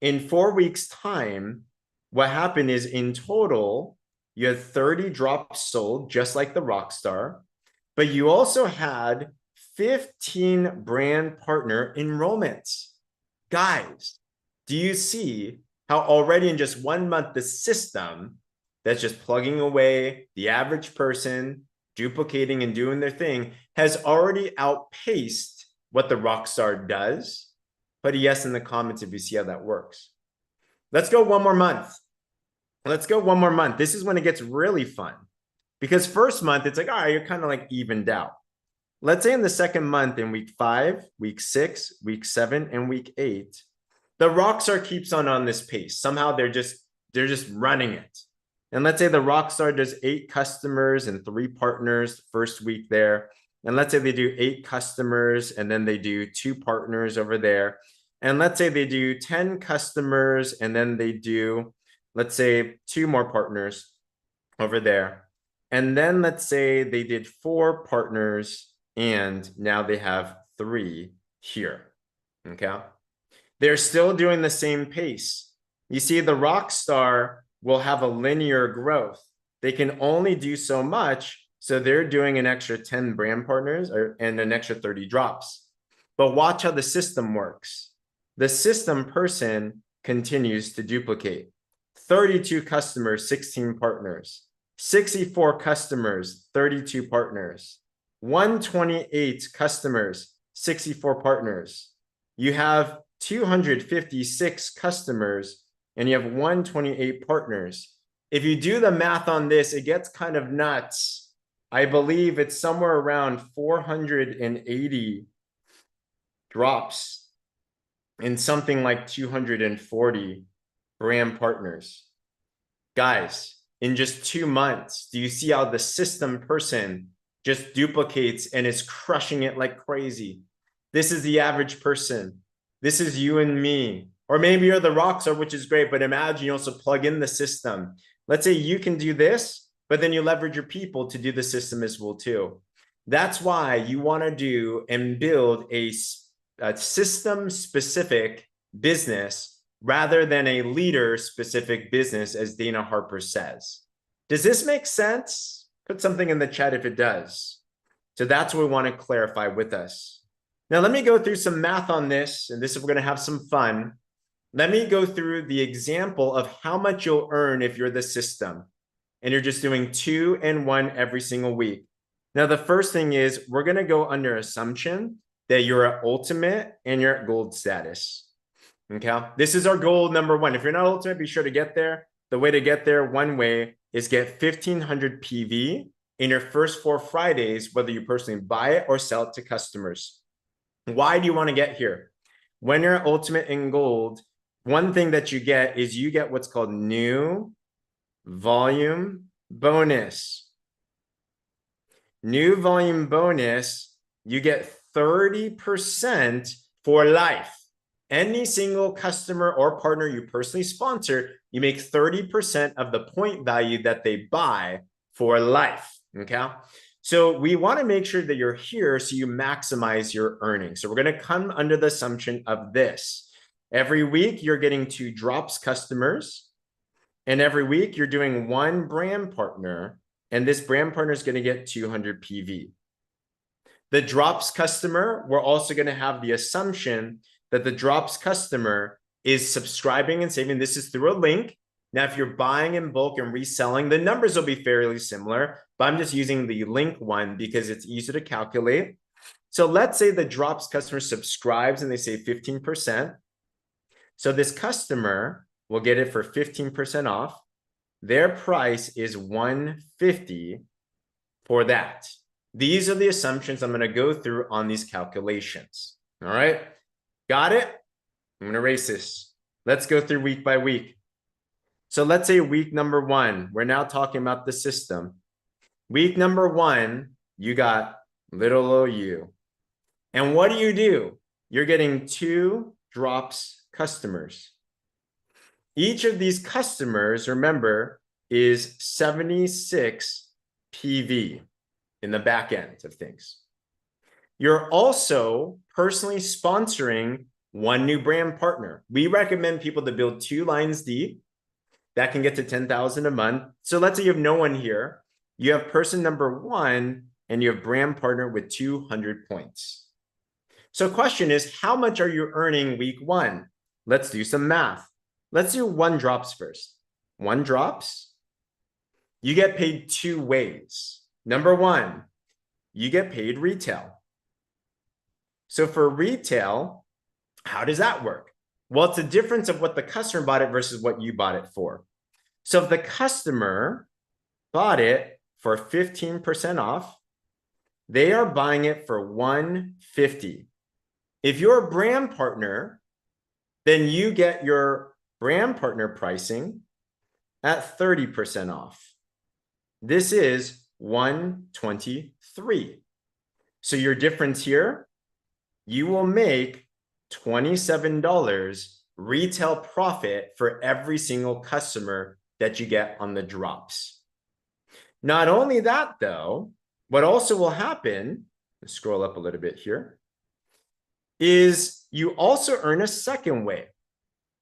In 4 weeks' time, what happened is in total, you had 30 drops sold, just like the Rockstar, but you also had 15 brand partner enrollments. Guys, do you see how already in just 1 month, the system that's just plugging away the average person, duplicating and doing their thing, has already outpaced what the Rockstar does? Put a yes in the comments if you see how that works. Let's go 1 more month. Let's go 1 more month. This is when it gets really fun. Because first month, it's like, all right, you're kind of like evened out. Let's say in the second month, in week 5, week 6, week 7, and week 8, the Rockstar keeps on this pace. Somehow they're just running it. And let's say the Rockstar does 8 customers and 3 partners first week there. And let's say they do 8 customers and then they do 2 partners over there. And let's say they do 10 customers and then they do, let's say, 2 more partners over there. And then let's say they did 4 partners and now they have 3 here. Okay. They're still doing the same pace. You see, the Rockstar will have a linear growth. They can only do so much. So they're doing an extra 10 brand partners and an extra 30 drops. But watch how the system works. The system person continues to duplicate. 32 customers, 16 partners. 64 customers, 32 partners. 128 customers, 64 partners. You have 256 customers and you have 128 partners. If you do the math on this, it gets kind of nuts. I believe it's somewhere around 480 drops and something like 240 brand partners. Guys, in just 2 months, do you see how the system person just duplicates and is crushing it like crazy? This is the average person. This is you and me. Or maybe you're the Rockstar, which is great, but imagine you also plug in the system. Let's say you can do this, but then you leverage your people to do the system as well too. That's why you want to do and build a system-specific business rather than a leader-specific business, as Dana Harper says. Does this make sense? Put something in the chat if it does. So that's what we want to clarify with us. Now, let me go through some math on this, and this is we're going to have some fun. Let me go through the example of how much you'll earn if you're the system and you're just doing 2 and 1 every single week. Now, the first thing is we're going to go under assumption that you're at ultimate and you're at gold status. Okay, this is our goal number 1. If you're not ultimate, be sure to get there. The way to get there, one way, is get 1,500 PV in your first 4 Fridays, whether you personally buy it or sell it to customers. Why do you want to get here? When you're at ultimate and gold, one thing that you get is you get what's called new volume bonus. New volume bonus, you get 30% for life. Any single customer or partner you personally sponsor, you make 30% of the point value that they buy for life. Okay. So we want to make sure that you're here so you maximize your earnings. So we're going to come under the assumption of this. Every week, you're getting 2 drops customers. And every week, you're doing 1 brand partner. And this brand partner is going to get 200 PV. The drops customer, we're also going to have the assumption that the drops customer is subscribing and saving. This is through a link. Now, if you're buying in bulk and reselling, the numbers will be fairly similar, but I'm just using the link one because it's easier to calculate. So let's say the drops customer subscribes and they save 15%. So this customer will get it for 15% off. Their price is $150 for that. These are the assumptions I'm going to go through on these calculations. All right. Got it? I'm going to erase this. Let's go through week by week. So let's say week number 1, we're now talking about the system. Week number 1, you got little OU. And what do? You're getting 2 drops customers. Each of these customers, remember, is 76 PV in the back end of things. You're also personally sponsoring 1 new brand partner. We recommend people to build 2 lines deep. That can get to 10,000 a month. So let's say you have no one here. You have person number 1 and you have brand partner with 200 points. So question is, how much are you earning week 1? Let's do some math. Let's do 1 drops first. 1 drops, you get paid 2 ways. Number 1, you get paid retail. So for retail, how does that work? Well, it's a difference of what the customer bought it versus what you bought it for. So if the customer bought it for 15% off, they are buying it for $150. If you're a brand partner, then you get your brand partner pricing at 30% off. This is $123. So your difference here, you will make $27 retail profit for every single customer that you get on the drops. Not only that, though, what also will happen, let's scroll up a little bit here, is you also earn a second way.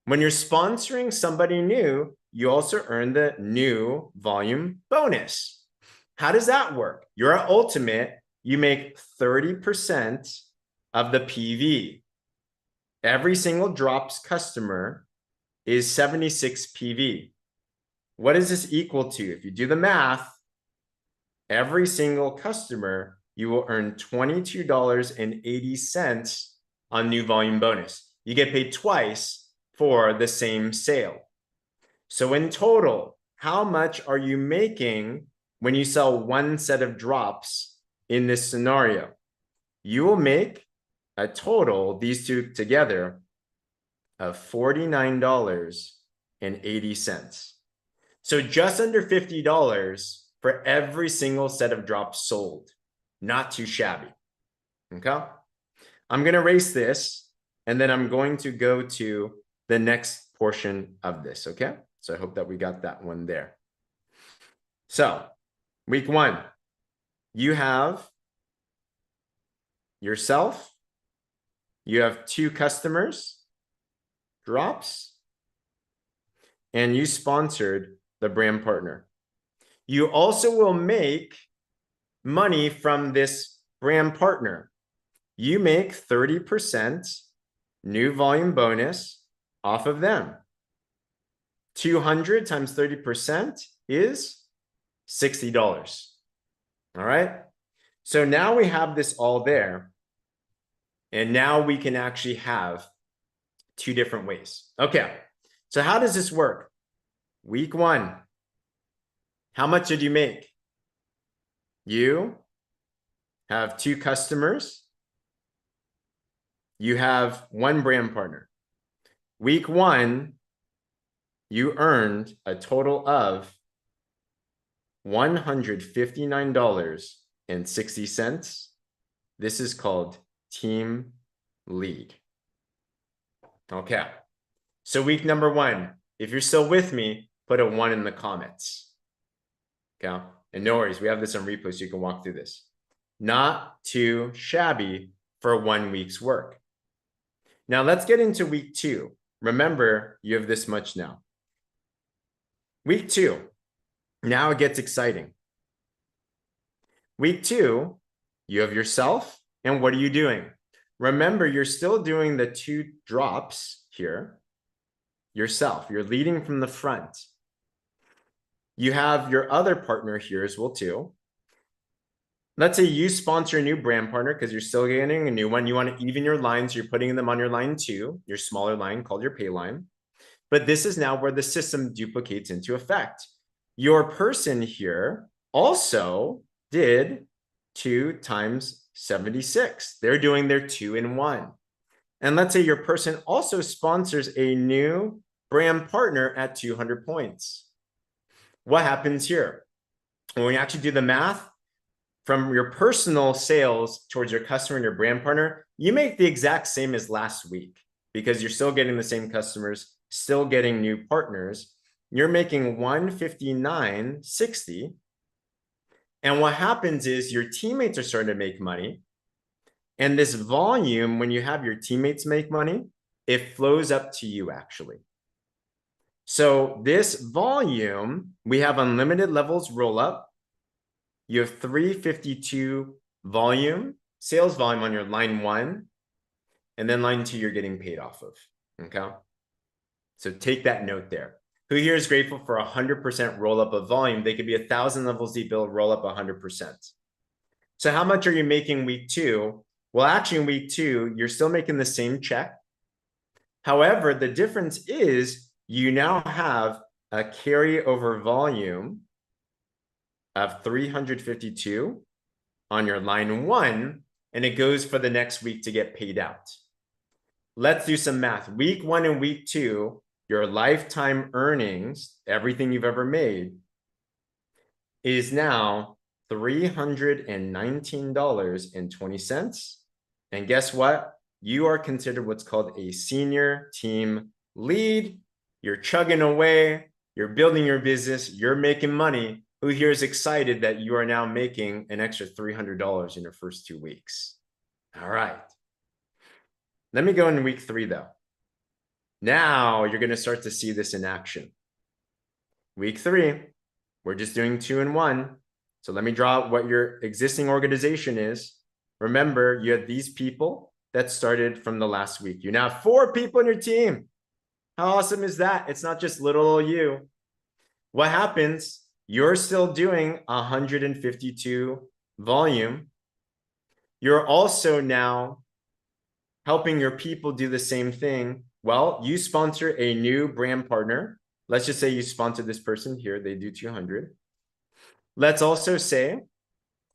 When you're sponsoring somebody new, you also earn the new volume bonus. How does that work? You're at Ultimate, you make 30% of the PV. Every single drops customer is 76 PV. What does this equal to? If you do the math, every single customer, you will earn $22.80 on new volume bonus. You get paid twice for the same sale. So in total, how much are you making when you sell 1 set of drops in this scenario? You will make a total, these two together, of $49.80. So just under $50 for every single set of drops sold. Not too shabby. Okay? I'm going to erase this, and then I'm going to go to the next portion of this. Okay? So I hope that we got that one there. So week 1, you have yourself. You have 2 customers, drops, and you sponsored the brand partner. You also will make money from this brand partner. You make 30% new volume bonus off of them. 200 times 30% is $60. All right. So now we have this all there. And now we can actually have 2 different ways. Okay. So how does this work? Week 1. How much did you make? You have 2 customers. You have 1 brand partner. Week 1, you earned a total of $159.60. This is called Team Lead. Okay. So week number 1, if you're still with me, put a 1 in the comments. Okay. And no worries, we have this on replay so you can walk through this. Not too shabby for 1 week's work. Now let's get into week 2. Remember, you have this much now. Week 2, now it gets exciting. Week 2, you have yourself, and what are you doing? Remember, you're still doing the 2 drops here. Yourself, you're leading from the front. You have your other partner here as well too. Let's say you sponsor a new brand partner because you're still getting a new one. You want to even your lines. You're putting them on your line 2, your smaller line called your pay line. But this is now where the system duplicates into effect. Your person here also did 2 times 76. They're doing their 2 in 1. And let's say your person also sponsors a new brand partner at 200 points. What happens here? When we actually do the math, from your personal sales towards your customer and your brand partner, you make the exact same as last week because you're still getting the same customers, still getting new partners. You're making 159.60. And what happens is your teammates are starting to make money. And this volume, when you have your teammates make money, it flows up to you actually. So this volume, we have unlimited levels roll up. You have 352 volume, sales volume on your line 1, and then line 2 you're getting paid off of, okay? So take that note there. Who here is grateful for 100% roll up of volume? They could be 1,000 levels deep, they'll roll up 100%. So how much are you making week 2? Well, actually in week 2, you're still making the same check. However, the difference is you now have a carryover volume of 352 on your line 1, and it goes for the next week to get paid out. Let's do some math. Week 1 and week 2, your lifetime earnings, everything you've ever made, is now $319.20. And guess what? You are considered what's called a senior team lead. You're chugging away, you're building your business, you're making money. Who here is excited that you are now making an extra $300 in your first 2 weeks? All right. Let me go into week 3 though. Now you're going to start to see this in action. Week 3, we're just doing 2 and 1. So let me draw out what your existing organization is. Remember, you had these people that started from the last week. You now have 4 people in your team. How awesome is that? It's not just little old you. What happens? You're still doing 152 volume. You're also now helping your people do the same thing. Well, you sponsor a new brand partner. Let's just say you sponsor this person here. They do 200. Let's also say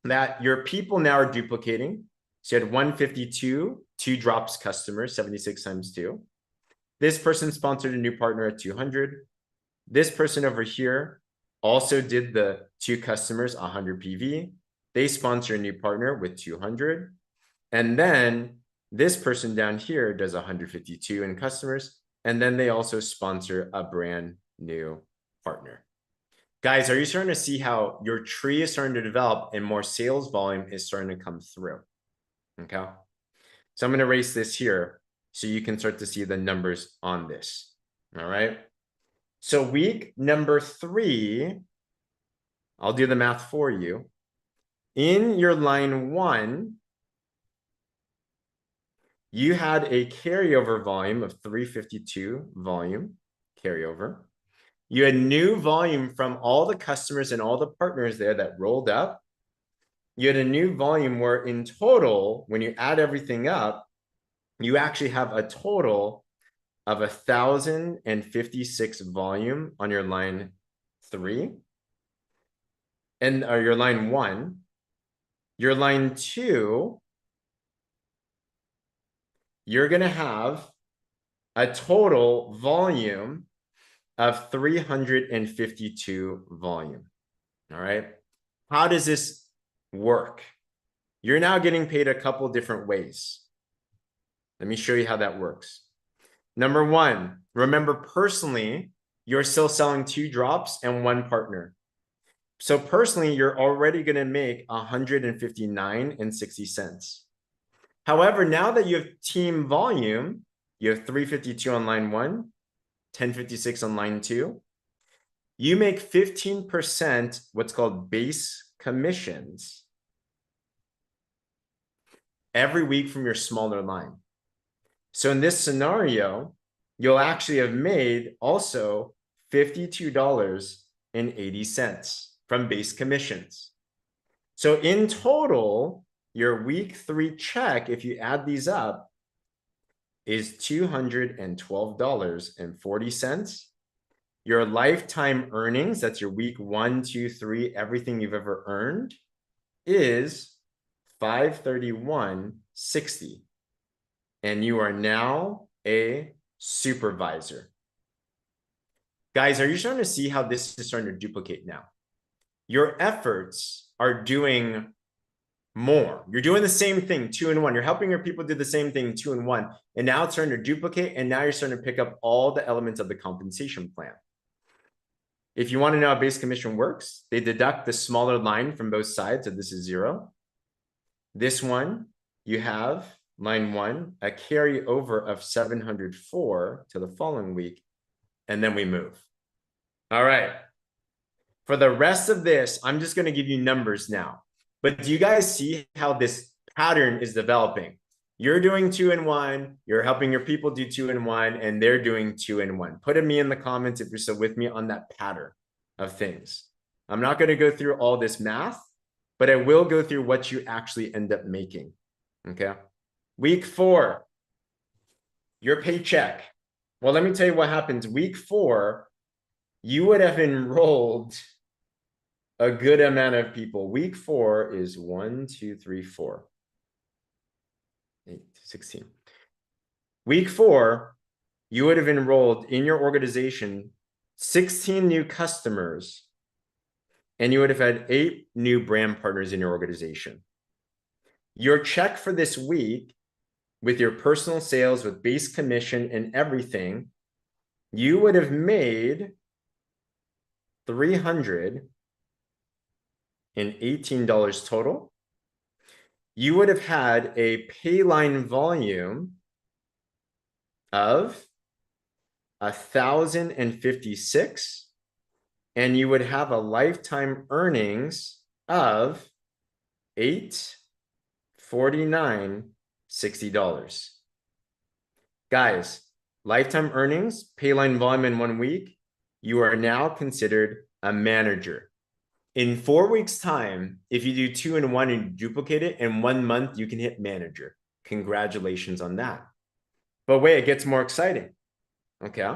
that your people now are duplicating. So you had 152, 2 drops customers, 76 times 2. This person sponsored a new partner at 200. This person over here also did the 2 customers, 100 PV. They sponsor a new partner with 200. And then this person down here does 152 in customers. And then they also sponsor a brand new partner. Guys, are you starting to see how your tree is starting to develop and more sales volume is starting to come through? Okay. So I'm going to erase this here so you can start to see the numbers on this. All right. So week number 3, I'll do the math for you. In your line 1, you had a carryover volume of 352 volume carryover. You had new volume from all the customers and all the partners there that rolled up. You had a new volume where in total, when you add everything up, you actually have a total of 1,056 volume on your line 3 and your line 1. Your line 2, you're going to have a total volume of 352 volume. All right. How does this work? You're now getting paid a couple different ways. Let me show you how that works. Number 1, remember personally, you're still selling 2 drops and 1 partner. So personally, you're already going to make $159.60. However, now that you have team volume, you have 352 on line 1, 1056 on line 2. You make 15% what's called base commissions every week from your smaller line. So in this scenario, you'll actually have made also $52.80 from base commissions. So in total, your week 3 check, if you add these up, is $212.40. Your lifetime earnings, that's your week 1, 2, 3, everything you've ever earned, is $531.60. And you are now a supervisor. Guys, are you starting to see how this is starting to duplicate now? Your efforts are doing more. You're doing the same thing 2 and 1. You're helping your people do the same thing 2 and 1. And now it's starting to duplicate. And now you're starting to pick up all the elements of the compensation plan. If you want to know how base commission works, they deduct the smaller line from both sides. So this is 0. This one, you have line 1, a carryover of 704 to the following week. And then we move. All right. For the rest of this, I'm just going to give you numbers now. But do you guys see how this pattern is developing? You're doing 2 and 1. You're helping your people do 2 and 1, and they're doing 2 and 1. Put me in the comments if you're still with me on that pattern of things. I'm not going to go through all this math, but I will go through what you actually end up making. Okay. Week 4, your paycheck. Well, let me tell you what happens. Week 4, you would have enrolled a good amount of people. Week 4 is 1, 2, 3, 4. 8, 16. Week 4, you would have enrolled in your organization 16 new customers, and you would have had 8 new brand partners in your organization. Your check for this week, with your personal sales, with base commission and everything, you would have made $318 total. You would have had a pay line volume of 1,056, and you would have a lifetime earnings of $849.60. Guys, lifetime earnings, pay line volume in 1 week, you are now considered a manager. In 4 weeks' time, if you do 2 and 1 and you duplicate it, in 1 month, you can hit manager. Congratulations on that. But wait, it gets more exciting. Okay.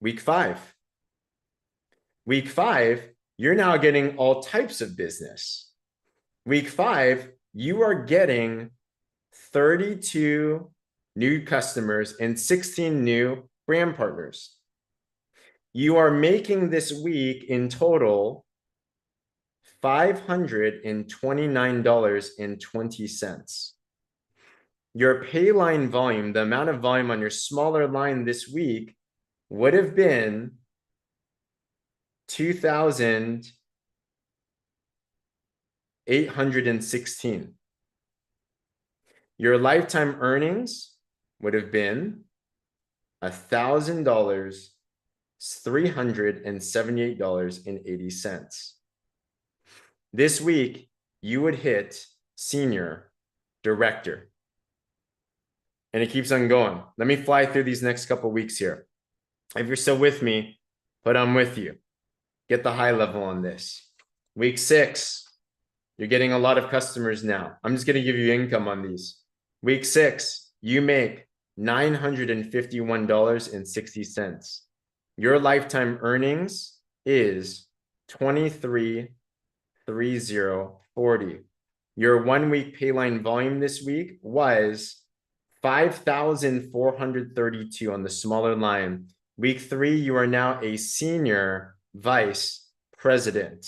Week 5. Week 5, you're now getting all types of business. Week 5, you are getting 32 new customers and 16 new brand partners. You are making this week in total $529.20. Your pay line volume, the amount of volume on your smaller line this week, would have been 2,816. Your lifetime earnings would have been $1,000, $378.80. This week, you would hit senior director. And it keeps on going. Let me fly through these next couple of weeks here. If you're still with me, but I'm with you. Get the high level on this. Week 6, you're getting a lot of customers now. I'm just going to give you income on these. Week 6, you make $951.60. Your lifetime earnings is $23,3040. Your 1 week pay line volume this week was 5,432 on the smaller line. Week 3, you are now a senior vice president.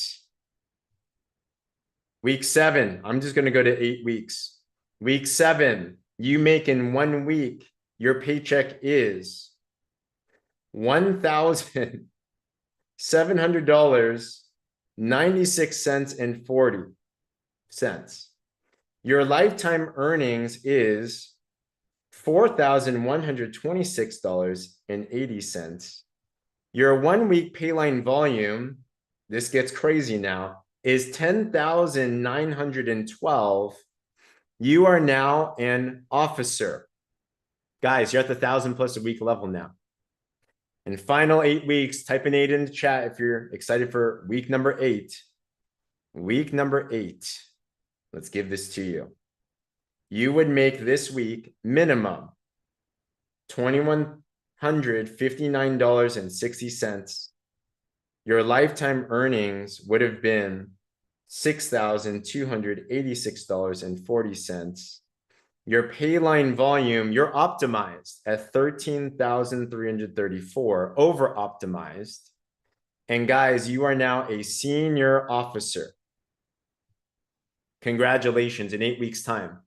Week 7, I'm just going to go to 8 weeks. Week 7, you make in 1 week, your paycheck is $1,700 96 cents and 40 cents. Your lifetime earnings is $4,126.80. Your 1 week payline volume, this gets crazy now, is 10,912. You are now an officer. Guys, you're at the 1,000 plus a week level now. And final 8 weeks, type an 8 in the chat if you're excited for week number 8. Week number 8. Let's give this to you. You would make this week minimum $2,159.60. Your lifetime earnings would have been $6,286.40. Your payline volume, you're optimized at 13,334, over optimized. And guys, you are now a senior officer. Congratulations, in 8 weeks' time.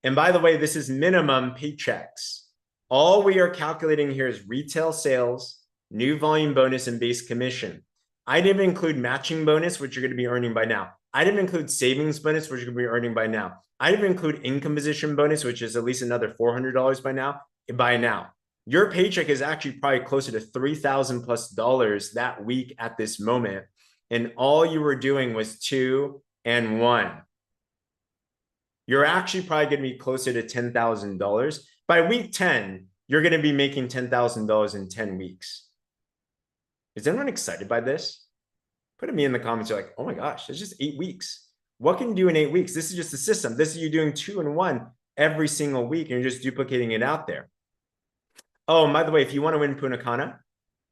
And by the way, this is minimum paychecks. All we are calculating here is retail sales, new volume bonus, and base commission. I didn't include matching bonus, which you're going to be earning by now. I didn't include savings bonus, which you're going to be earning by now. I didn't include income position bonus, which is at least another $400 by now. Your paycheck is actually probably closer to $3,000 plus that week at this moment. And all you were doing was 2 and 1. You're actually probably going to be closer to $10,000. By week 10, you're going to be making $10,000 in 10 weeks. Is anyone excited by this? Put me in the comments. You're like, oh my gosh, it's just 8 weeks. What can you do in 8 weeks? This is just a system. This is you doing 2 and 1 every single week, and you're just duplicating it out there. Oh, and by the way, if you want to win Punta Cana,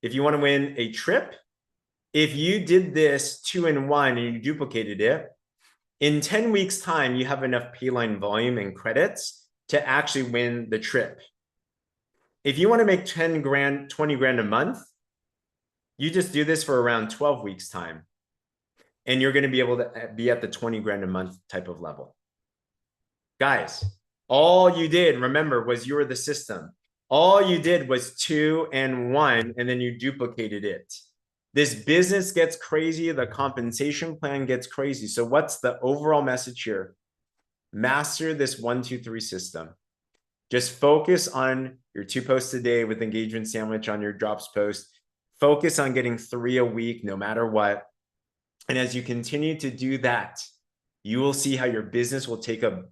if you want to win a trip, if you did this 2 and 1 and you duplicated it, in 10 weeks' time, you have enough payline volume and credits to actually win the trip. If you want to make 10 grand, 20 grand a month, you just do this for around 12 weeks' time. And you're going to be able to be at the 20 grand a month type of level. Guys, all you did, remember, was you were the system. All you did was 2 and 1, and then you duplicated it. This business gets crazy. The compensation plan gets crazy. So what's the overall message here? Master this 1, 2, 3 system. Just focus on your 2 posts a day with engagement sandwich on your drops post. Focus on getting 3 a week, no matter what. And as you continue to do that, you will see how your business will take a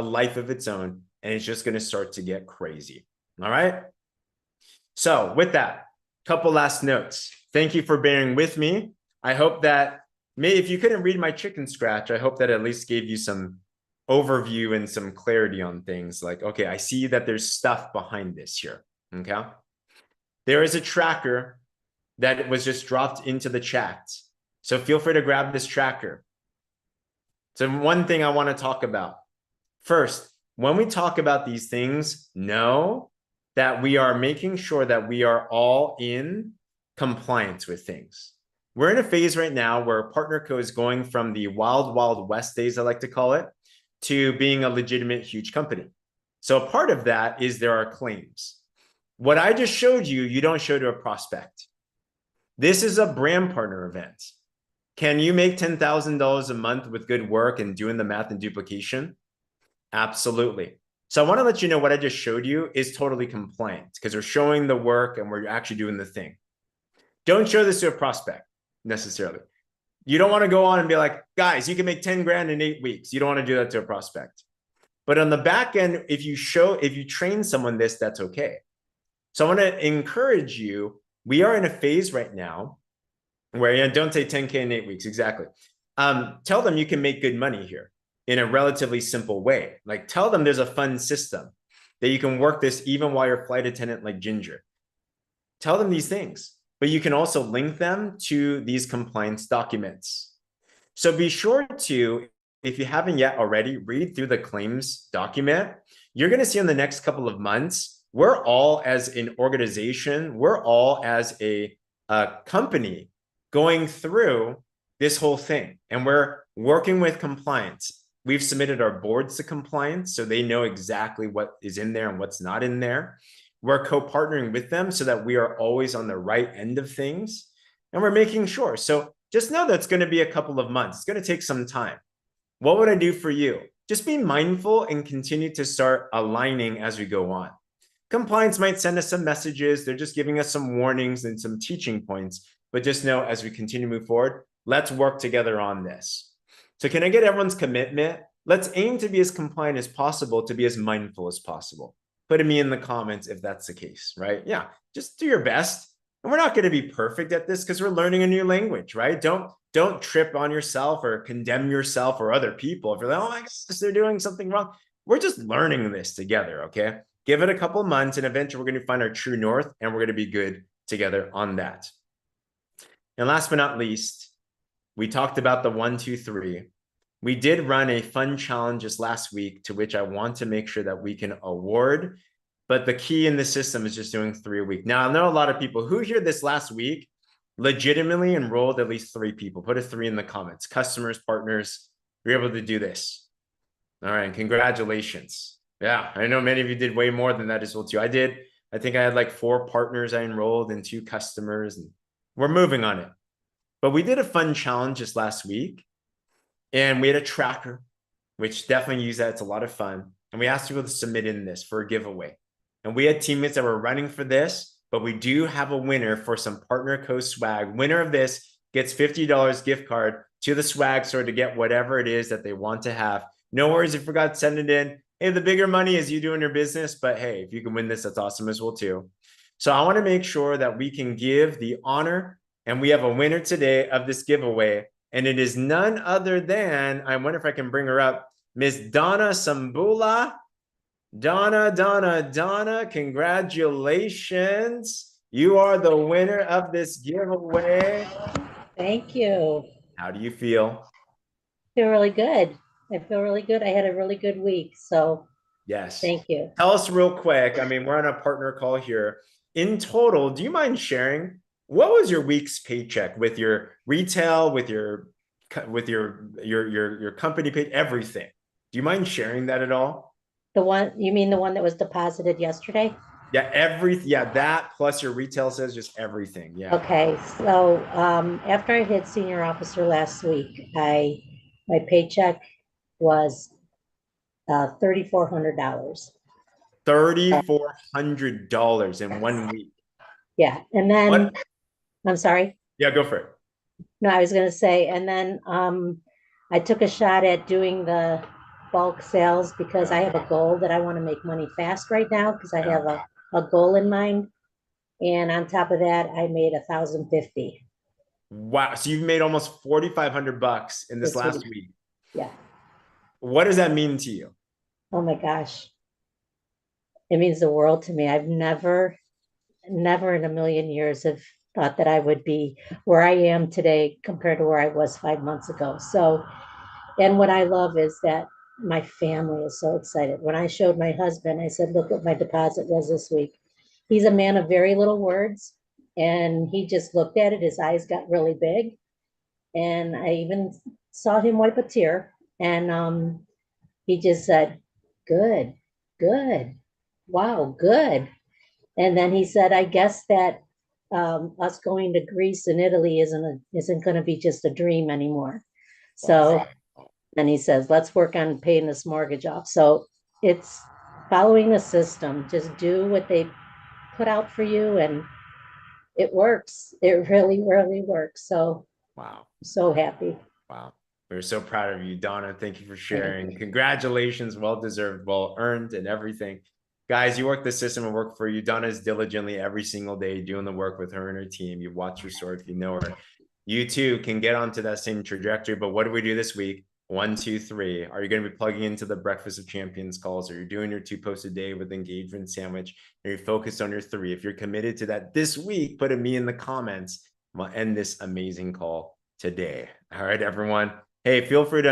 life of its own, and it's just going to start to get crazy. All right. So with that, couple last notes. Thank you for bearing with me. I hope that if you couldn't read my chicken scratch, I hope that at least gave you some overview and some clarity on things like, okay, I see that there's stuff behind this here. Okay. There is a tracker that was just dropped into the chat. So feel free to grab this tracker. So one thing I want to talk about. First, when we talk about these things, know that we are making sure that we are all in compliance with things. We're in a phase right now where PartnerCo is going from the wild, wild west days, I like to call it, to being a legitimate, huge company. So a part of that is there are claims. What I just showed you, you don't show to a prospect. This is a brand partner event. Can you make $10,000 a month with good work and doing the math and duplication? Absolutely. So I want to let you know what I just showed you is totally compliant because we're showing the work and we're actually doing the thing. Don't show this to a prospect necessarily. You don't want to go on and be like, guys, you can make 10 grand in 8 weeks. You don't want to do that to a prospect. But on the back end, if you train someone this, that's okay. So I want to encourage you. We are in a phase right now where don't say 10K in 8 weeks. Exactly. Tell them you can make good money here in a relatively simple way. Like tell them there's a fun system that you can work this even while you're a flight attendant like Ginger. Tell them these things, but you can also link them to these compliance documents. So be sure to, if you haven't yet already, read through the claims document. You're going to see in the next couple of months, we're all as an organization, we're all as a company going through this whole thing. And we're working with compliance. We've submitted our boards to compliance so they know exactly what is in there and what's not in there. We're co-partnering with them so that we are always on the right end of things. And we're making sure. So just know that's going to be a couple of months. It's going to take some time. What would I do for you? Just be mindful and continue to start aligning as we go on. Compliance might send us some messages. They're just giving us some warnings and some teaching points. But just know as we continue to move forward, let's work together on this. So can I get everyone's commitment? Let's aim to be as compliant as possible, to be as mindful as possible. Put me in the comments if that's the case, right? Yeah, just do your best. And we're not going to be perfect at this because we're learning a new language, right? Don't trip on yourself or condemn yourself or other people. If you're like, oh my gosh, they're doing something wrong. We're just learning this together, okay? Give it a couple months and eventually we're going to find our true north and we're going to be good together on that. And last but not least, we talked about the 1, 2, 3. We did run a fun challenge just last week to which I want to make sure that we can award. But the key in the system is just doing 3 a week. Now, I know a lot of people who here this last week legitimately enrolled at least 3 people. Put a 3 in the comments. Customers, partners, you're able to do this. All right, congratulations. Yeah, I know many of you did way more than that as well too. I did. I think I had like 4 partners I enrolled and 2 customers, and we're moving on it. But we did a fun challenge just last week, and we had a tracker, which definitely use that. It's a lot of fun. And we asked people to submit in this for a giveaway. And we had teammates that were running for this, but we do have a winner for some PartnerCo swag. Winner of this gets $50 gift card to the swag store to get whatever it is that they want to have. No worries if you forgot to send it in. Hey, the bigger money is you doing your business, but hey, if you can win this, that's awesome as well too. So I want to make sure that we can give the honor, and we have a winner today of this giveaway, and it is none other than, I wonder if I can bring her up, Miss Donna Sambula. Donna, congratulations. You are the winner of this giveaway. Thank you. How do you feel? I feel really good. I feel really good. I had a really good week. So yes. Thank you. Tell us real quick. I mean, we're on a partner call here. In total, do you mind sharing what was your week's paycheck with your retail, with your company paid, everything? Do you mind sharing that at all? The one, you mean the one that was deposited yesterday? Yeah, that plus your retail says just everything. Yeah. Okay, so after I hit senior officer last week, my paycheck was $3,400. $3,400 in 1 week. Yeah, and then what? I'm sorry. Yeah, go for it. No, I was going to say, and then I took a shot at doing the bulk sales because I have a goal that I want to make money fast right now because I have a goal in mind. And on top of that, I made $1,050. Wow. So you've made almost $4,500 in this last week. Yeah. What does that mean to you? Oh my gosh. It means the world to me. I've never in a million years have thought that I would be where I am today compared to where I was 5 months ago. So, and what I love is that my family is so excited. When I showed my husband, I said, look what my deposit was this week. He's a man of very little words. And he just looked at it. His eyes got really big. And I even saw him wipe a tear. And he just said, good, wow, good. And then he said, I guess that us going to Greece and Italy isn't going to be just a dream anymore. So, and he says, let's work on paying this mortgage off. So it's following the system. Just do what they put out for you, and it works. It really, really works. So wow, so happy. Wow. We're so proud of you, Donna. Thank you for sharing. Congratulations, well-deserved, well-earned, and everything. Guys, you work the system and work for you. Donna's diligently every single day doing the work with her and her team. You watch her story if you know her. You too can get onto that same trajectory. But what do we do this week? 1, 2, 3. Are you going to be plugging into the Breakfast of Champions calls? Are you doing your 2 posts a day with engagement sandwich? Are you focused on your 3? If you're committed to that this week, put a me in the comments. We'll end this amazing call today. All right, everyone. Hey, feel free to